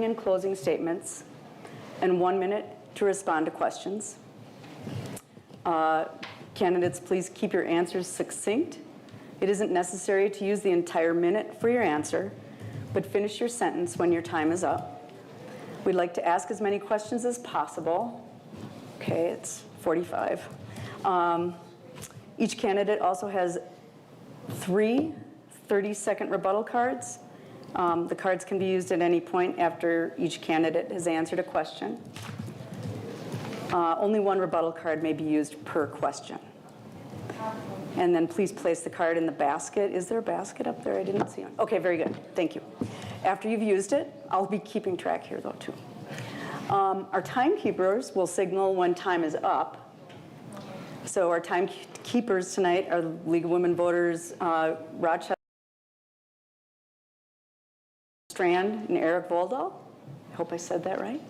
and closing statements, and 1 minute to respond to questions. Candidates, please keep your answers succinct. It isn't necessary to use the entire minute for your answer, but finish your sentence when your time is up. We'd like to ask as many questions as possible. Okay, it's 45. Each candidate also has 3 30-second rebuttal cards. The cards can be used at any point after each candidate has answered a question. Only 1 rebuttal card may be used per question. And then please place the card in the basket. Is there a basket up there? I didn't see one. Okay, very good. Thank you. After you've used it, I'll be keeping track here though too. Our timekeepers will signal when time is up. So our timekeepers tonight are the League of Women Voters, Rochester Strand and Eric Voldal. I hope I said that right.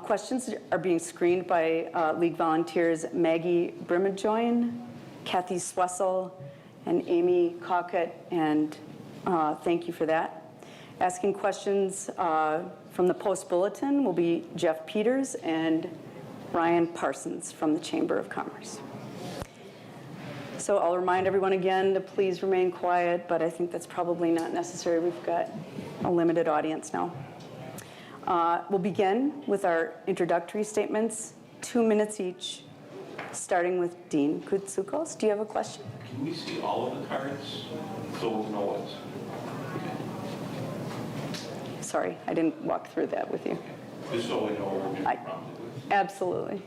Questions are being screened by League volunteers Maggie Brimajoin, Kathy Swessel, and Amy Cockett, and thank you for that. Asking questions from the Post Bulletin will be Jeff Peters and Ryan Parsons from the Chamber of Commerce. So I'll remind everyone again to please remain quiet, but I think that's probably not necessary. We've got a limited audience now. We'll begin with our introductory statements, 2 minutes each, starting with Dean Koutsoukas. Do you have a question? Can we see all of the cards so we'll know what's? Okay. Sorry, I didn't walk through that with you. Okay. Just so we know what we're being prompted with. Absolutely.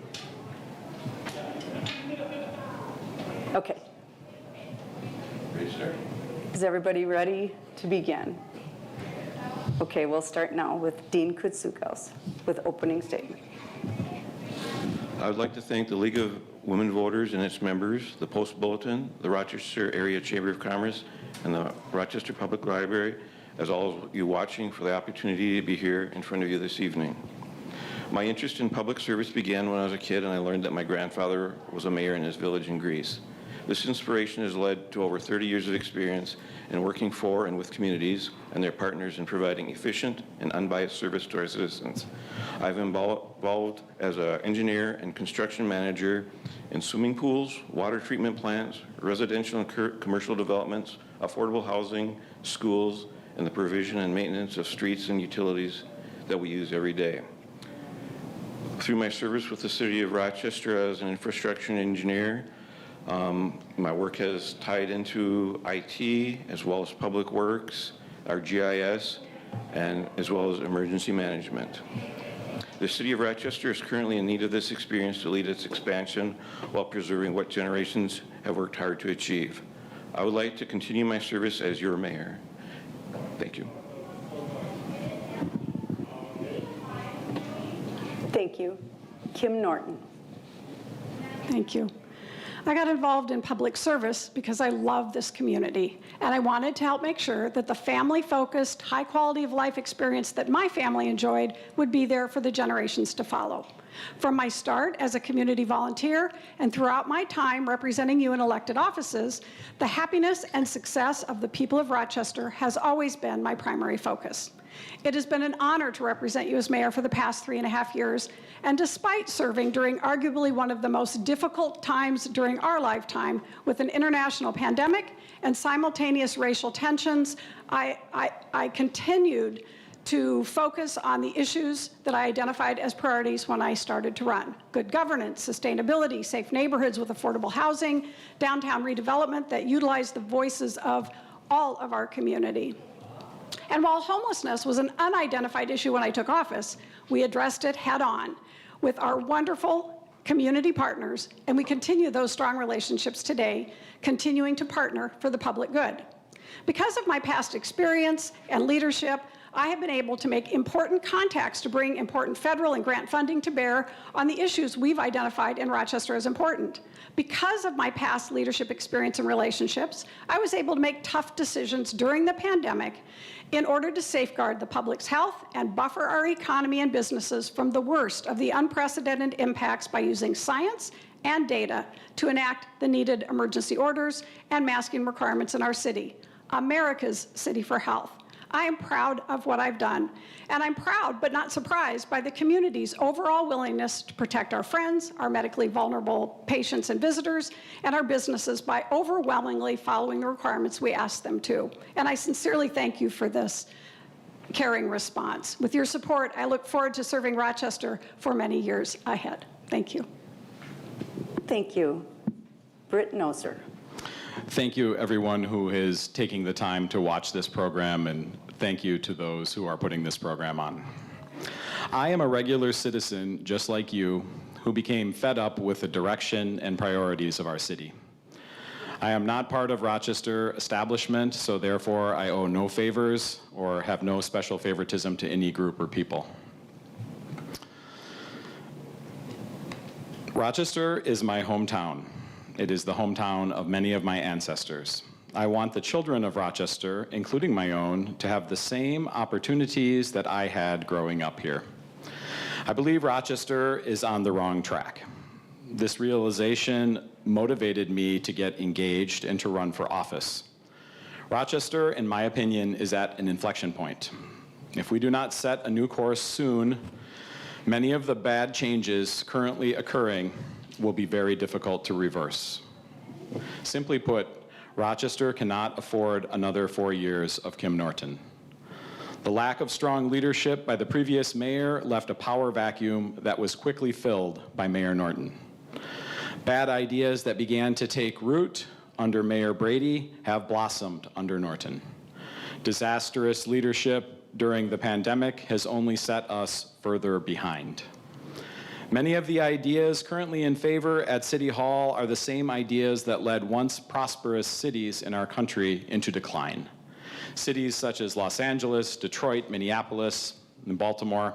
Okay. Ready to start? Is everybody ready to begin? Okay, we'll start now with Dean Koutsoukas with opening statement. I would like to thank the League of Women Voters and its members, the Post Bulletin, the Rochester Area Chamber of Commerce, and the Rochester Public Library, as all of you watching, for the opportunity to be here in front of you this evening. My interest in public service began when I was a kid, and I learned that my grandfather was a mayor in his village in Greece. This inspiration has led to over 30 years of experience in working for and with communities and their partners in providing efficient and unbiased service to our citizens. I've been involved as an engineer and construction manager in swimming pools, water treatment plants, residential and commercial developments, affordable housing, schools, and the provision and maintenance of streets and utilities that we use every day. Through my service with the City of Rochester as an infrastructure engineer, my work has tied into IT as well as public works, our GIS, and as well as emergency management. The City of Rochester is currently in need of this experience to lead its expansion while preserving what generations have worked hard to achieve. I would like to continue my service as your mayor. Thank you. Thank you. Kim Norton. Thank you. I got involved in public service because I love this community, and I wanted to help make sure that the family-focused, high quality of life experience that my family enjoyed would be there for the generations to follow. From my start as a community volunteer and throughout my time representing you in elected offices, the happiness and success of the people of Rochester has always been my primary focus. It has been an honor to represent you as mayor for the past 3.5 years, and despite serving during arguably one of the most difficult times during our lifetime with an international pandemic and simultaneous racial tensions, I continued to focus on the issues that I identified as priorities when I started to run. Good governance, sustainability, safe neighborhoods with affordable housing, downtown redevelopment that utilize the voices of all of our community. And while homelessness was an unidentified issue when I took office, we addressed it head on with our wonderful community partners, and we continue those strong relationships today, continuing to partner for the public good. Because of my past experience and leadership, I have been able to make important contacts to bring important federal and grant funding to bear on the issues we've identified in Rochester as important. Because of my past leadership experience and relationships, I was able to make tough decisions during the pandemic in order to safeguard the public's health and buffer our economy and businesses from the worst of the unprecedented impacts by using science and data to enact the needed emergency orders and masking requirements in our city, America's city for health. I am proud of what I've done, and I'm proud but not surprised by the community's overall willingness to protect our friends, our medically vulnerable patients and visitors, and our businesses by overwhelmingly following the requirements we ask them to. And I sincerely thank you for this caring response. With your support, I look forward to serving Rochester for many years ahead. Thank you. Thank you. Britt Noser. Thank you, everyone who is taking the time to watch this program, and thank you to those who are putting this program on. I am a regular citizen, just like you, who became fed up with the direction and priorities of our city. I am not part of Rochester establishment, so therefore I owe no favors or have no special favoritism to any group or people. Rochester is my hometown. It is the hometown of many of my ancestors. I want the children of Rochester, including my own, to have the same opportunities that I had growing up here. I believe Rochester is on the wrong track. This realization motivated me to get engaged and to run for office. Rochester, in my opinion, is at an inflection point. If we do not set a new course soon, many of the bad changes currently occurring will be very difficult to reverse. Simply put, Rochester cannot afford another 4 years of Kim Norton. The lack of strong leadership by the previous mayor left a power vacuum that was quickly filled by Mayor Norton. Bad ideas that began to take root under Mayor Brady have blossomed under Norton. Disastrous leadership during the pandemic has only set us further behind. Many of the ideas currently in favor at City Hall are the same ideas that led once prosperous cities in our country into decline. Cities such as Los Angeles, Detroit, Minneapolis, and Baltimore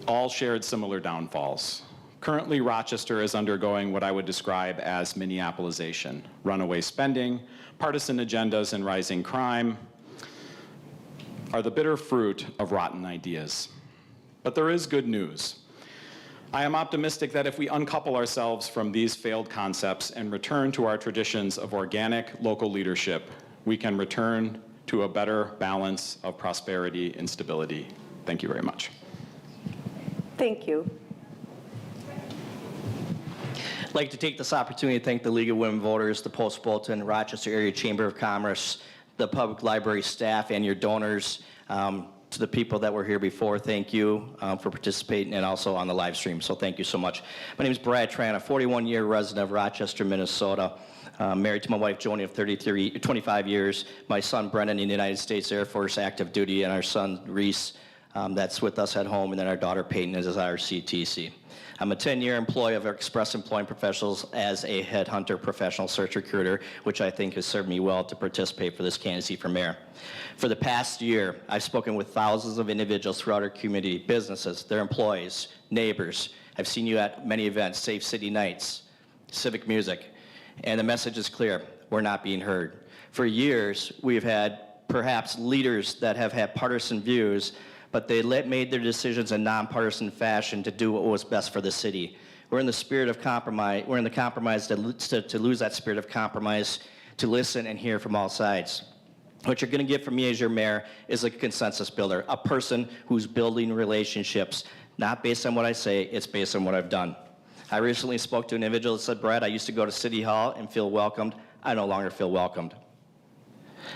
all shared similar downfalls. Currently, Rochester is undergoing what I would describe as Minneapolisation. Runaway spending, partisan agendas, and rising crime are the bitter fruit of rotten ideas. But there is good news. I am optimistic that if we uncouple ourselves from these failed concepts and return to our traditions of organic local leadership, we can return to a better balance of prosperity and stability. Thank you very much. Thank you. I'd like to take this opportunity to thank the League of Women Voters, the Post Bulletin, Rochester Area Chamber of Commerce, the Public Library staff, and your donors. To the people that were here before, thank you for participating, and also on the live stream, so thank you so much. My name is Brad Tran, a 41-year resident of Rochester, Minnesota, married to my wife Joni of 25 years, my son Brennan in the United States Air Force active duty, and our son Reese that's with us at home, and then our daughter Peyton is our CTC. I'm a 10-year employee of Express Employment Professionals as a headhunter professional search recruiter, which I think has served me well to participate for this candidacy for mayor. For the past year, I've spoken with thousands of individuals throughout our community, businesses, their employees, neighbors. I've seen you at many events, Safe City Nights, Civic Music, and the message is clear: we're not being heard. For years, we've had perhaps leaders that have had partisan views, but they made their decisions in nonpartisan fashion to do what was best for the city. We're in the spirit of compromise. We're in the compromise to lose that spirit of compromise, to listen and hear from all sides. What you're going to get from me as your mayor is a consensus builder, a person who's building relationships, not based on what I say, it's based on what I've done. I recently spoke to an individual that said, Brad, I used to go to City Hall and feel welcomed. I no longer feel welcomed.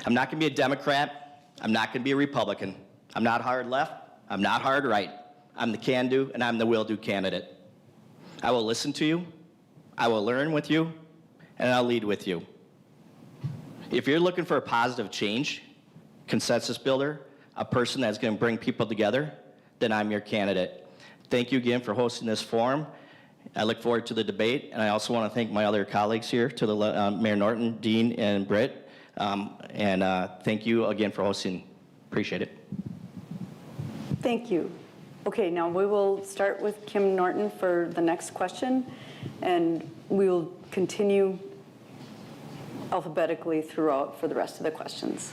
I'm not going to be a Democrat. I'm not going to be a Republican. I'm not hard left. I'm not hard right. I'm the can-do and I'm the will-do candidate. I will listen to you. I will learn with you, and I'll lead with you. If you're looking for a positive change, consensus builder, a person that's going to bring people together, then I'm your candidate. Thank you again for hosting this forum. I look forward to the debate, and I also want to thank my other colleagues here, to the Mayor Norton, Dean, and Britt, thank you again for hosting. Appreciate it. Thank you. Okay, now we will start with Kim Norton for the next question, and we will continue alphabetically throughout for the rest of the questions,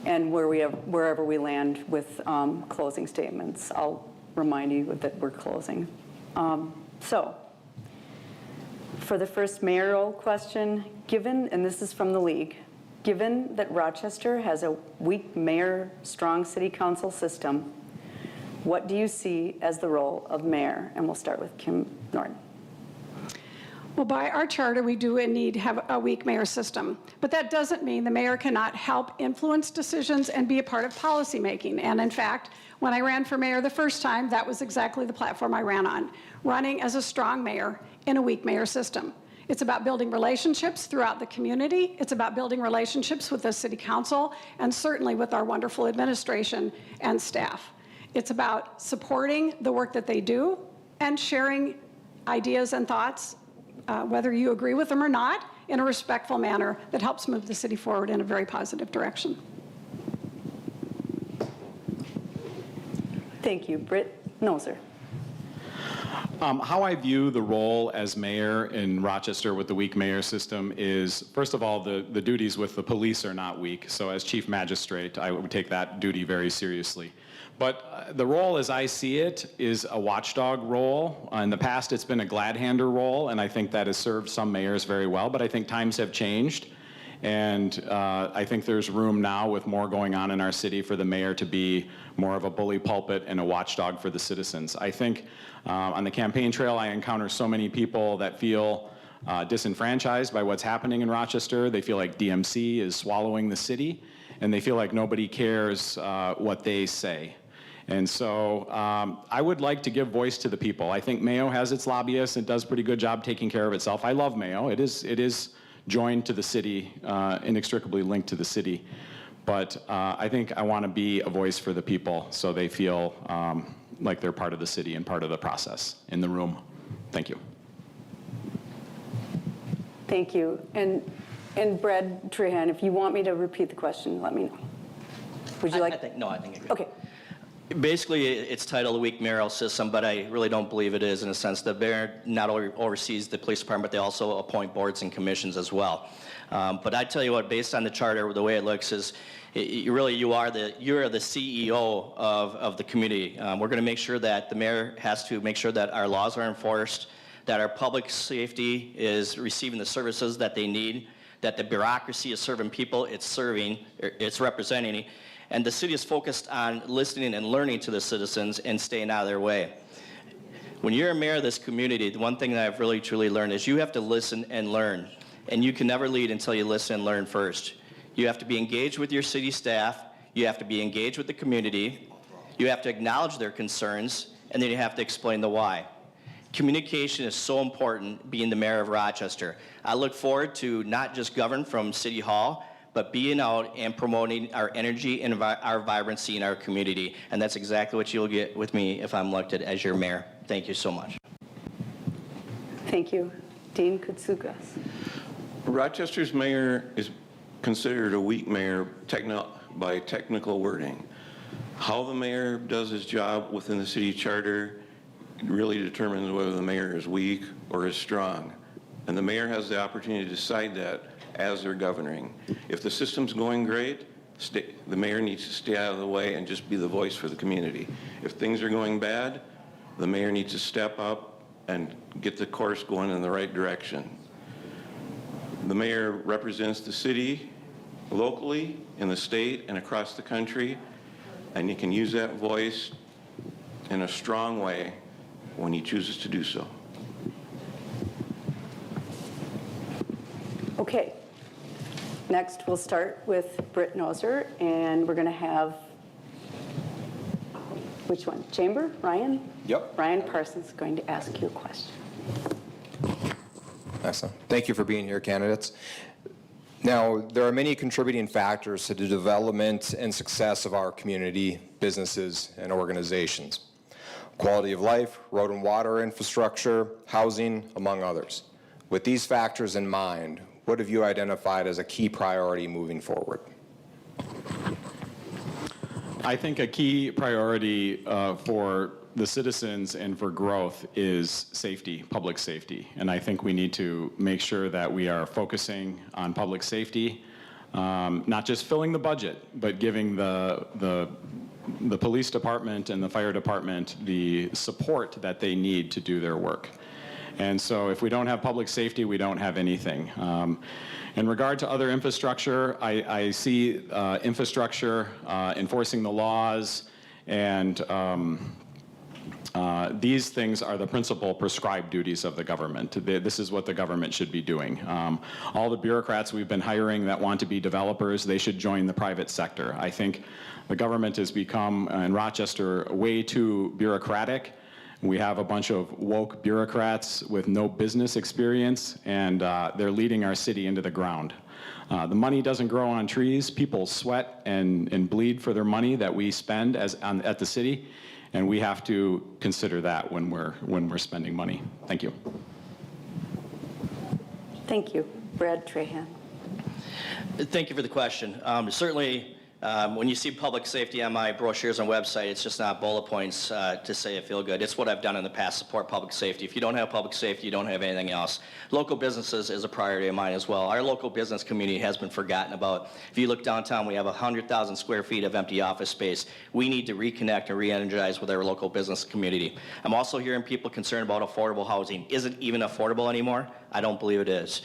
and wherever we land with closing statements. I'll remind you that we're closing. So, for the first mayoral question, given, and this is from the league, given that Rochester has a weak mayor, strong city council system, what do you see as the role of mayor? And we'll start with Kim Norton. Well, by our charter, we do indeed have a weak mayor system, but that doesn't mean the mayor cannot help influence decisions and be a part of policymaking. And in fact, when I ran for mayor the first time, that was exactly the platform I ran on, running as a strong mayor in a weak mayor system. It's about building relationships throughout the community. It's about building relationships with the city council and certainly with our wonderful administration and staff. It's about supporting the work that they do and sharing ideas and thoughts, whether you agree with them or not, in a respectful manner that helps move the city forward in a very positive direction. Thank you. Britt Noser. How I view the role as mayor in Rochester with the weak mayor system is, first of all, the duties with the police are not weak. So as chief magistrate, I would take that duty very seriously. But the role as I see it is a watchdog role. In the past, it's been a glad-hander role, and I think that has served some mayors very well. But I think times have changed. And I think there's room now, with more going on in our city, for the mayor to be more of a bully pulpit and a watchdog for the citizens. I think on the campaign trail, I encounter so many people that feel disenfranchised by what's happening in Rochester. They feel like DMC is swallowing the city, and they feel like nobody cares what they say. And so I would like to give voice to the people. I think Mayo has its lobbyists and does a pretty good job taking care of itself. I love Mayo. It is joined to the city, inextricably linked to the city. But I think I want to be a voice for the people so they feel like they're part of the city and part of the process in the room. Thank you. Thank you. And Brad Trahan, if you want me to repeat the question, let me know. Would you like? I think you're good. Okay. Basically, it's titled a weak mayoral system, but I really don't believe it is, in a sense. The mayor not only oversees the police department, but they also appoint boards and commissions as well. But I tell you what, based on the charter, the way it looks is, you are the CEO of the community. We're going to make sure that the mayor has to make sure that our laws are enforced, that our public safety is receiving the services that they need, that the bureaucracy is serving people it's representing. And the city is focused on listening and learning to the citizens and staying out of their way. When you're a mayor of this community, the one thing that I've really truly learned is you have to listen and learn. And you can never lead until you listen and learn first. You have to be engaged with your city staff. You have to be engaged with the community. You have to acknowledge their concerns. And then you have to explain the why. Communication is so important, being the mayor of Rochester. I look forward to not just govern from City Hall, but being out and promoting our energy and our vibrancy in our community. And that's exactly what you'll get with me if I'm elected as your mayor. Thank you so much. Thank you. Dean Koutsoukas. Rochester's mayor is considered a weak mayor by technical wording. How the mayor does his job within the city charter really determines whether the mayor is weak or is strong. And the mayor has the opportunity to decide that as they're governing. If the system's going great, the mayor needs to stay out of the way and just be the voice for the community. If things are going bad, the mayor needs to step up and get the course going in the right direction. The mayor represents the city locally, in the state, and across the country, and he can use that voice in a strong way when he chooses to do so. Okay. Next, we'll start with Britt Noser, and we're going to have, which one? Chamber? Ryan? Yep. Ryan Parsons is going to ask you a question. Excellent. Thank you for being here, candidates. Now, there are many contributing factors to the development and success of our community, businesses, and organizations. Quality of life, road and water infrastructure, housing, among others. With these factors in mind, what have you identified as a key priority moving forward? I think a key priority for the citizens and for growth is safety, public safety. And I think we need to make sure that we are focusing on public safety, not just filling the budget, but giving the police department and the fire department the support that they need to do their work. And so if we don't have public safety, we don't have anything. In regard to other infrastructure, I see infrastructure, enforcing the laws, and these things are the principal prescribed duties of the government. This is what the government should be doing. All the bureaucrats we've been hiring that want to be developers, they should join the private sector. I think the government has become, in Rochester, way too bureaucratic. We have a bunch of woke bureaucrats with no business experience, and they're leading our city into the ground. The money doesn't grow on trees. People sweat and bleed for their money that we spend at the city, and we have to consider that when we're spending money. Thank you. Thank you. Brad Trahan. Thank you for the question. Certainly, when you see public safety on my brochures and website, it's just not bullet points to say I feel good. It's what I've done in the past, support public safety. If you don't have public safety, you don't have anything else. Local businesses is a priority of mine as well. Our local business community has been forgotten about. If you look downtown, we have 100,000 square feet of empty office space. We need to reconnect and re-energize with our local business community. I'm also hearing people concerned about affordable housing. Is it even affordable anymore? I don't believe it is.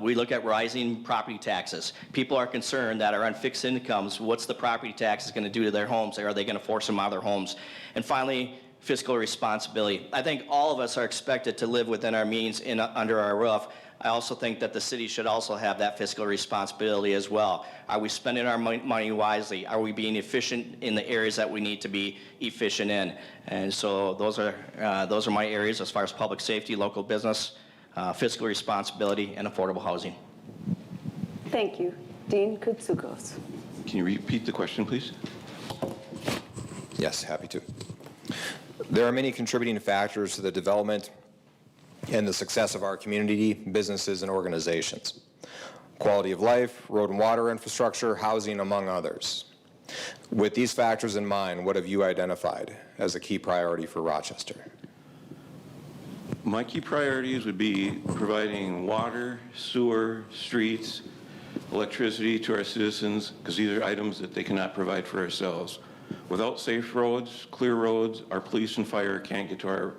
We look at rising property taxes. People are concerned that are on fixed incomes, what's the property taxes going to do to their homes? Are they going to force them out of their homes? And finally, fiscal responsibility. I think all of us are expected to live within our means under our roof. I also think that the city should also have that fiscal responsibility as well. Are we spending our money wisely? Are we being efficient in the areas that we need to be efficient in? And so those are my areas as far as public safety, local business, fiscal responsibility, and affordable housing. Thank you. Dean Koutsoukas. Can you repeat the question, please? Yes, happy to. There are many contributing factors to the development and the success of our community, businesses, and organizations. Quality of life, road and water infrastructure, housing, among others. With these factors in mind, what have you identified as a key priority for Rochester? My key priorities would be providing water, sewer, streets, electricity to our citizens, because these are items that they cannot provide for ourselves. Without safe roads, clear roads, our police and fire can't get to our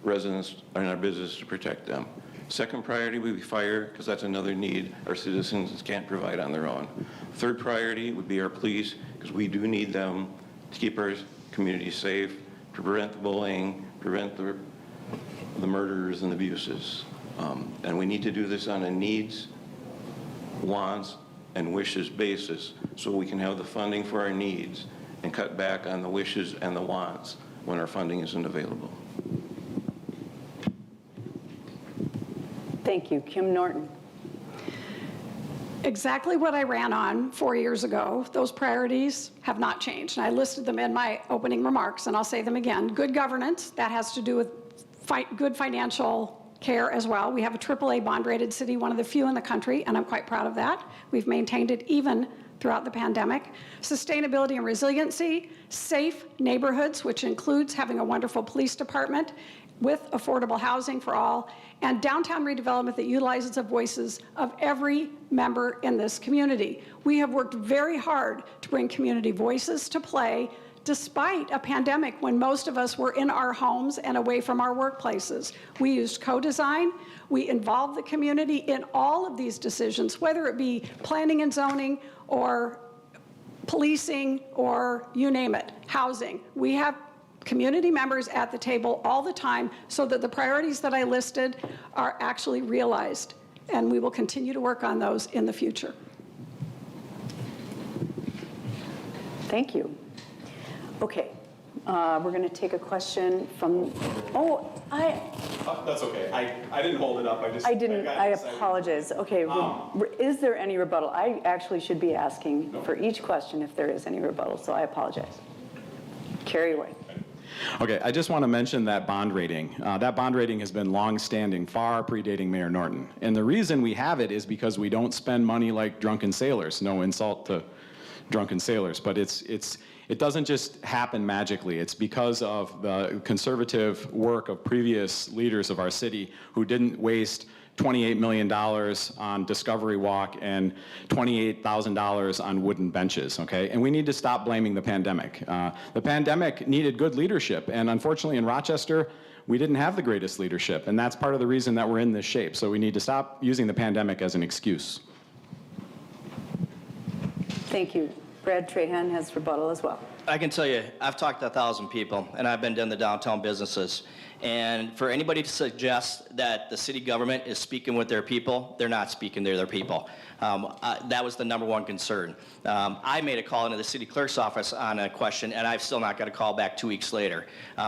residents and our business to protect them. Second priority would be fire, because that's another need our citizens can't provide on their own. Third priority would be our police, because we do need them to keep our community safe, to prevent the bullying, prevent the murders and abuses. And we need to do this on a needs, wants, and wishes basis, so we can have the funding for our needs and cut back on the wishes and the wants when our funding isn't available. Thank you. Kim Norton. Exactly what I ran on 4 years ago. Those priorities have not changed. And I listed them in my opening remarks, and I'll say them again. Good governance, that has to do with good financial care as well. We have a AAA bond-rated city, one of the few in the country, and I'm quite proud of that. We've maintained it even throughout the pandemic. Sustainability and resiliency, safe neighborhoods, which includes having a wonderful police department with affordable housing for all, and downtown redevelopment that utilizes the voices of every member in this community. We have worked very hard to bring community voices to play despite a pandemic when most of us were in our homes and away from our workplaces. We used co-design. We involved the community in all of these decisions, whether it be planning and zoning or policing or you name it, housing. We have community members at the table all the time so that the priorities that I listed are actually realized, and we will continue to work on those in the future. Thank you. Okay, we're going to take a question from, That's okay. I didn't hold it up. I didn't, I apologize. Okay, is there any rebuttal? I actually should be asking for each question if there is any rebuttal, so I apologize. Carry away. Okay, I just want to mention that bond rating. That bond rating has been long-standing, far predating Mayor Norton. And the reason we have it is because we don't spend money like drunken sailors. No insult to drunken sailors, but it doesn't just happen magically. It's because of the conservative work of previous leaders of our city who didn't waste $28 million on Discovery Walk and $28,000 on wooden benches, okay? And we need to stop blaming the pandemic. The pandemic needed good leadership, and unfortunately in Rochester, we didn't have the greatest leadership, and that's part of the reason that we're in this shape. So we need to stop using the pandemic as an excuse. Thank you. Brad Trahan has rebuttal as well. I can tell you, I've talked to 1,000 people, and I've been in the downtown businesses. And for anybody to suggest that the city government is speaking with their people, they're not speaking to their people. That was the number one concern. I made a call into the city clerk's office on a question, and I've still not got a call back 2 weeks later.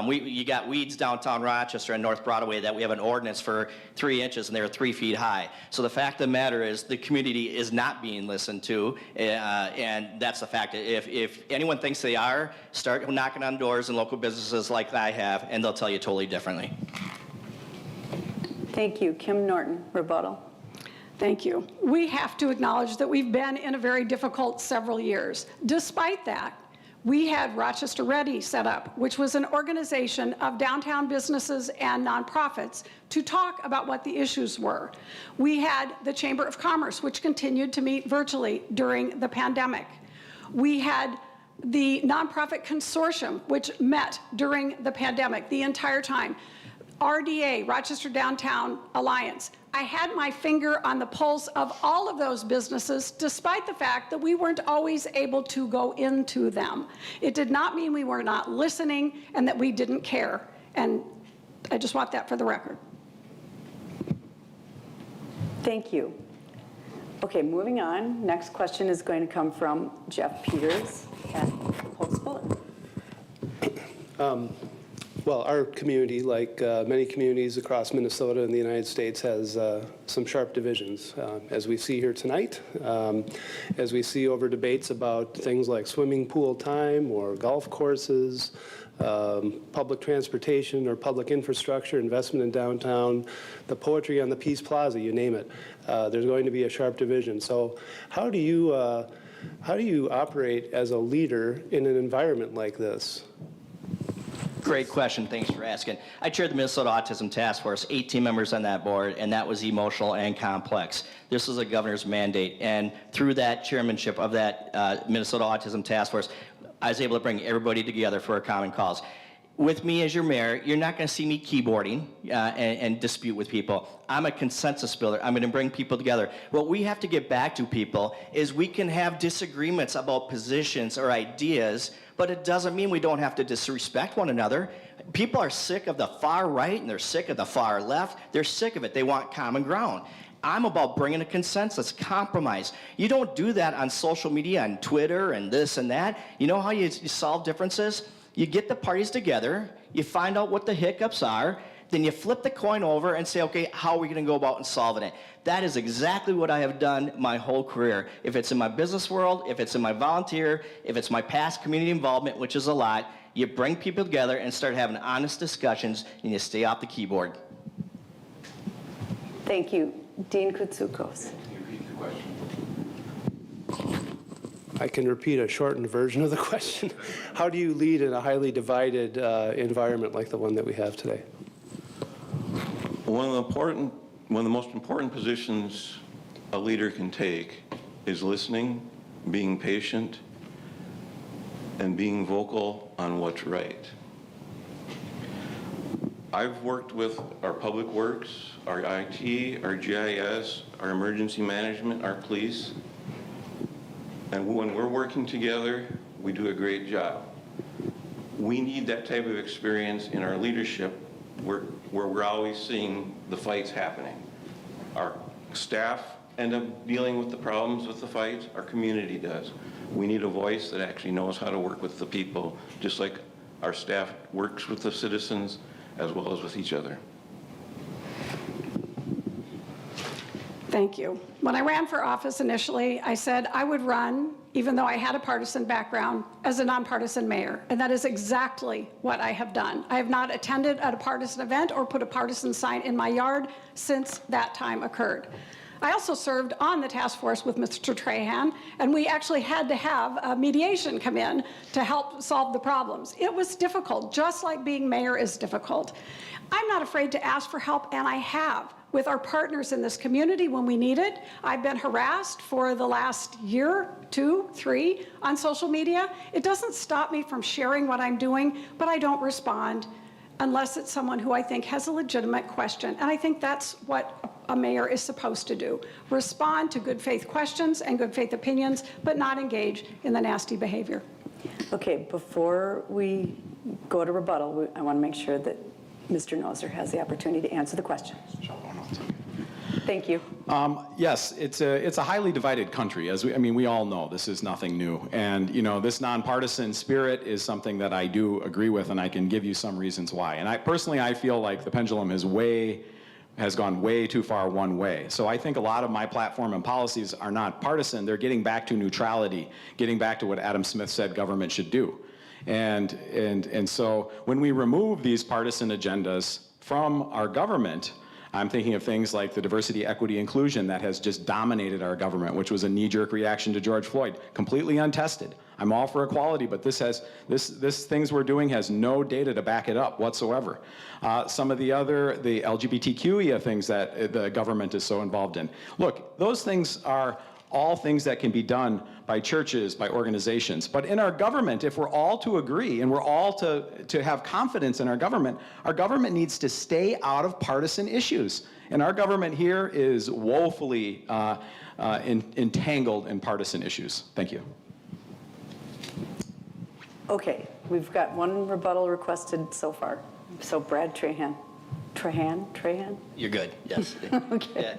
You got weeds downtown Rochester and North Broadway that we have an ordinance for 3 inches, and they're 3 feet high. So the fact of the matter is the community is not being listened to, and that's the fact. If anyone thinks they are, start knocking on doors in local businesses like I have, and they'll tell you totally differently. Thank you. Kim Norton, rebuttal. Thank you. We have to acknowledge that we've been in a very difficult several years. Despite that, we had Rochester Ready set up, which was an organization of downtown businesses and nonprofits to talk about what the issues were. We had the Chamber of Commerce, which continued to meet virtually during the pandemic. We had the nonprofit consortium, which met during the pandemic the entire time. RDA, Rochester Downtown Alliance. I had my finger on the pulse of all of those businesses, despite the fact that we weren't always able to go into them. It did not mean we were not listening and that we didn't care. And I just want that for the record. Thank you. Okay, moving on. Next question is going to come from Jeff Peters at Post Bulletin. Well, our community, like many communities across Minnesota and the United States, has some sharp divisions, as we see here tonight, as we see over debates about things like swimming pool time or golf courses, public transportation or public infrastructure, investment in downtown, the poetry on the Peace Plaza, you name it. There's going to be a sharp division. So how do you operate as a leader in an environment like this? Great question. Thanks for asking. I chaired the Minnesota Autism Task Force, 18 members on that board, and that was emotional and complex. This is a governor's mandate, and through that chairmanship of that Minnesota Autism Task Force, I was able to bring everybody together for a common cause. With me as your mayor, you're not going to see me keyboarding and dispute with people. I'm a consensus builder. I'm going to bring people together. What we have to get back to, people, is we can have disagreements about positions or ideas, but it doesn't mean we don't have to disrespect one another. People are sick of the far right and they're sick of the far left. They're sick of it. They want common ground. I'm about bringing a consensus, compromise. You don't do that on social media, on Twitter and this and that. You know how you solve differences? You get the parties together, you find out what the hiccups are, then you flip the coin over and say, okay, how are we going to go about and solving it? That is exactly what I have done my whole career. If it's in my business world, if it's in my volunteer, if it's my past community involvement, which is a lot, you bring people together and start having honest discussions, and you stay off the keyboard. Thank you. Dean Koutsoukos. I can repeat a shortened version of the question. How do you lead in a highly divided environment like the one that we have today? One of the most important positions a leader can take is listening, being patient, and being vocal on what's right. I've worked with our public works, our IT, our GIS, our emergency management, our police, and when we're working together, we do a great job. We need that type of experience in our leadership where we're always seeing the fights happening. Our staff end up dealing with the problems with the fights, our community does. We need a voice that actually knows how to work with the people, just like our staff works with the citizens as well as with each other. Thank you. When I ran for office initially, I said I would run, even though I had a partisan background, as a nonpartisan mayor. And that is exactly what I have done. I have not attended at a partisan event or put a partisan sign in my yard since that time occurred. I also served on the task force with Mr. Trahan, and we actually had to have a mediation come in to help solve the problems. It was difficult, just like being mayor is difficult. I'm not afraid to ask for help, and I have, with our partners in this community when we need it. I've been harassed for the last year, 2, 3, on social media. It doesn't stop me from sharing what I'm doing, but I don't respond unless it's someone who I think has a legitimate question. And I think that's what a mayor is supposed to do. Respond to good faith questions and good faith opinions, but not engage in the nasty behavior. Okay, before we go to rebuttal, I want to make sure that Mr. Noser has the opportunity to answer the question. Thank you. Yes, it's a highly divided country. We all know this is nothing new. And, this nonpartisan spirit is something that I do agree with, and I can give you some reasons why. And I feel like the pendulum has gone way too far one way. So I think a lot of my platform and policies are not partisan. They're getting back to neutrality, getting back to what Adam Smith said government should do. And so when we remove these partisan agendas from our government, I'm thinking of things like the diversity, equity, inclusion that has just dominated our government, which was a knee-jerk reaction to George Floyd, completely untested. I'm all for equality, but this things we're doing has no data to back it up whatsoever. Some of the LGBTQIA things that the government is so involved in. Look, those things are all things that can be done by churches, by organizations. But in our government, if we're all to agree and we're all to have confidence in our government needs to stay out of partisan issues. And our government here is woefully entangled in partisan issues. Thank you. Okay, we've got one rebuttal requested so far. So Brad Trahan. Trahan? You're good, yes. Okay. Yeah.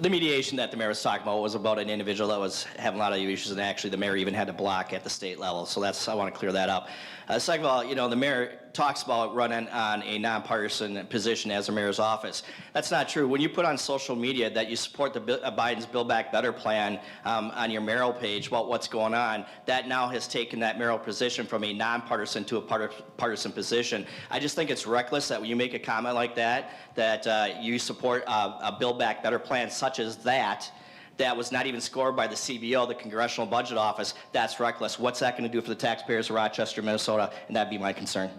The mediation that the mayor was talking about was about an individual that was having a lot of issues, and actually the mayor even had to block at the state level. So I want to clear that up. Second of all, the mayor talks about running on a nonpartisan position as the mayor's office. That's not true. When you put on social media that you support Biden's Build Back Better plan on your mayoral page about what's going on, that now has taken that mayoral position from a nonpartisan to a partisan position. I just think it's reckless that when you make a comment like that you support a Build Back Better plan such as that was not even scored by the CBO, the Congressional Budget Office. That's reckless. What's that going to do for the taxpayers of Rochester, Minnesota? And that'd be my concern.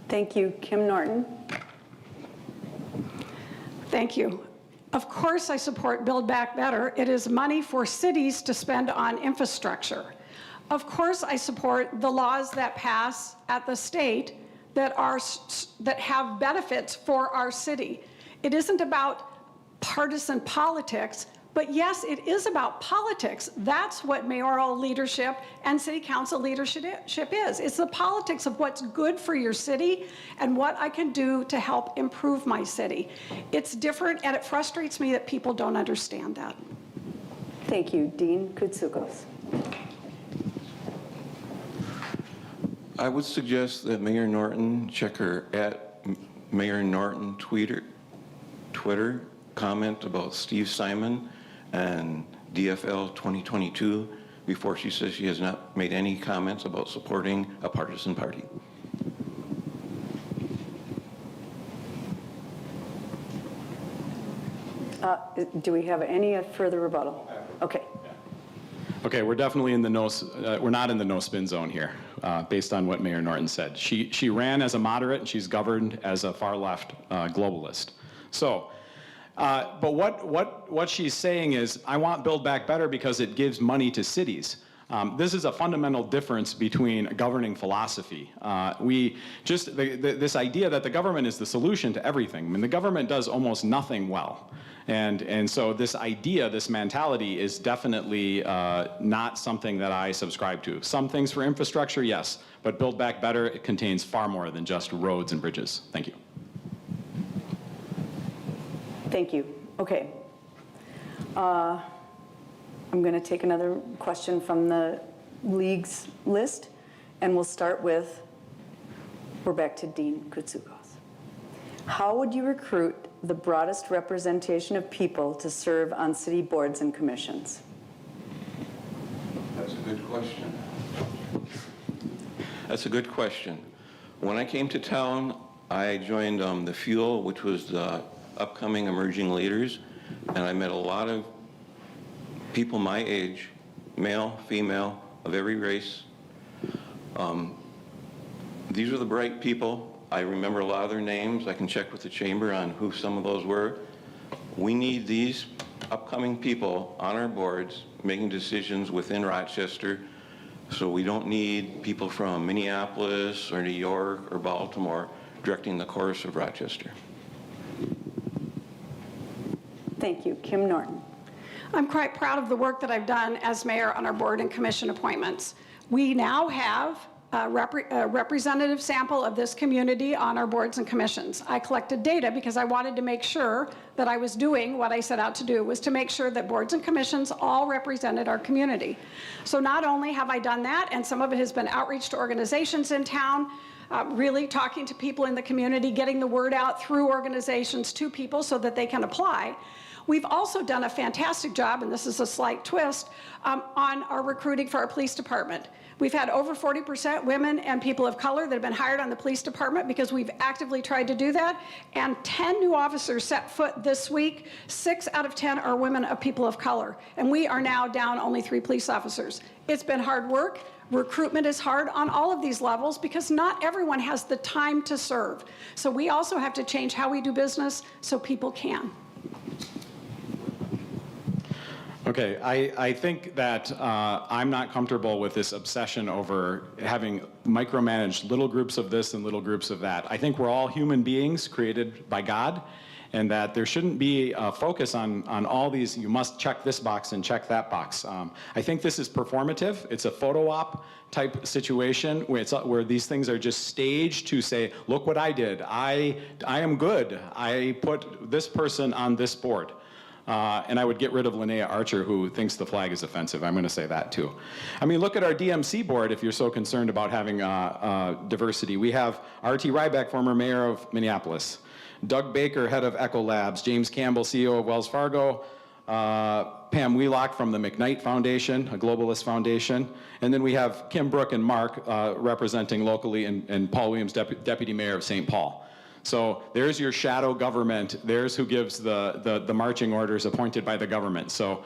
Thank you. Kim Norton. Thank you. Of course I support Build Back Better. It is money for cities to spend on infrastructure. Of course I support the laws that pass at the state that have benefits for our city. It isn't about partisan politics, but yes, it is about politics. That's what mayoral leadership and city council leadership is. It's the politics of what's good for your city and what I can do to help improve my city. It's different, and it frustrates me that people don't understand that. Thank you. Dean Koutsoukas. I would suggest that Mayor Norton check her @Mayor Norton Twitter comment about Steve Simon and DFL 2022 before she says she has not made any comments about supporting a partisan party. Do we have any further rebuttal? Okay. Okay, we're definitely in the we're not in the no spin zone here, based on what Mayor Norton said. She ran as a moderate and she's governed as a far left globalist. So, but what she's saying is, I want Build Back Better because it gives money to cities. This is a fundamental difference between a governing philosophy. This idea that the government is the solution to everything. I mean, the government does almost nothing well. And so this idea, this mentality is definitely not something that I subscribe to. Some things for infrastructure, yes, but Build Back Better, it contains far more than just roads and bridges. Thank you. Thank you. Okay. I'm going to take another question from the league's list, and we'll start with, we're back to Dean Koutsoukas. How would you recruit the broadest representation of people to serve on city boards and commissions? That's a good question. That's a good question. When I came to town, I joined the Fuel, which was the upcoming emerging leaders, and I met a lot of people my age, male, female, of every race. These are the bright people. I remember a lot of their names. I can check with the chamber on who some of those were. We need these upcoming people on our boards making decisions within Rochester, so we don't need people from Minneapolis or New York or Baltimore directing the course of Rochester. Thank you. Kim Norton. I'm quite proud of the work that I've done as mayor on our board and commission appointments. We now have a representative sample of this community on our boards and commissions. I collected data because I wanted to make sure that I was doing what I set out to do, was to make sure that boards and commissions all represented our community. So not only have I done that, and some of it has been outreach to organizations in town, really talking to people in the community, getting the word out through organizations to people so that they can apply. We've also done a fantastic job, and this is a slight twist, on our recruiting for our police department. We've had over 40% women and people of color that have been hired on the police department because we've actively tried to do that. And 10 new officers set foot this week. 6 out of 10 are women of people of color. And we are now down only 3 police officers. It's been hard work. Recruitment is hard on all of these levels because not everyone has the time to serve. So we also have to change how we do business so people can. Okay, I think that I'm not comfortable with this obsession over having micromanaged little groups of this and little groups of that. I think we're all human beings created by God, and that there shouldn't be a focus on all these, you must check this box and check that box. I think this is performative. It's a photo op type situation where these things are just staged to say, look what I did. I am good. I put this person on this board. And I would get rid of Linnea Archer, who thinks the flag is offensive. I'm going to say that, too. I mean, look at our DMC board if you're so concerned about having diversity. We have R.T. Ryback, former mayor of Minneapolis, Doug Baker, head of Echo Labs, James Campbell, CEO of Wells Fargo, Pam Wheelock from the McKnight Foundation, a globalist foundation, and then we have Kim Brook and Mark representing locally, and Paul Williams, deputy mayor of St. Paul. So there's your shadow government. There's who gives the marching orders appointed by the government. So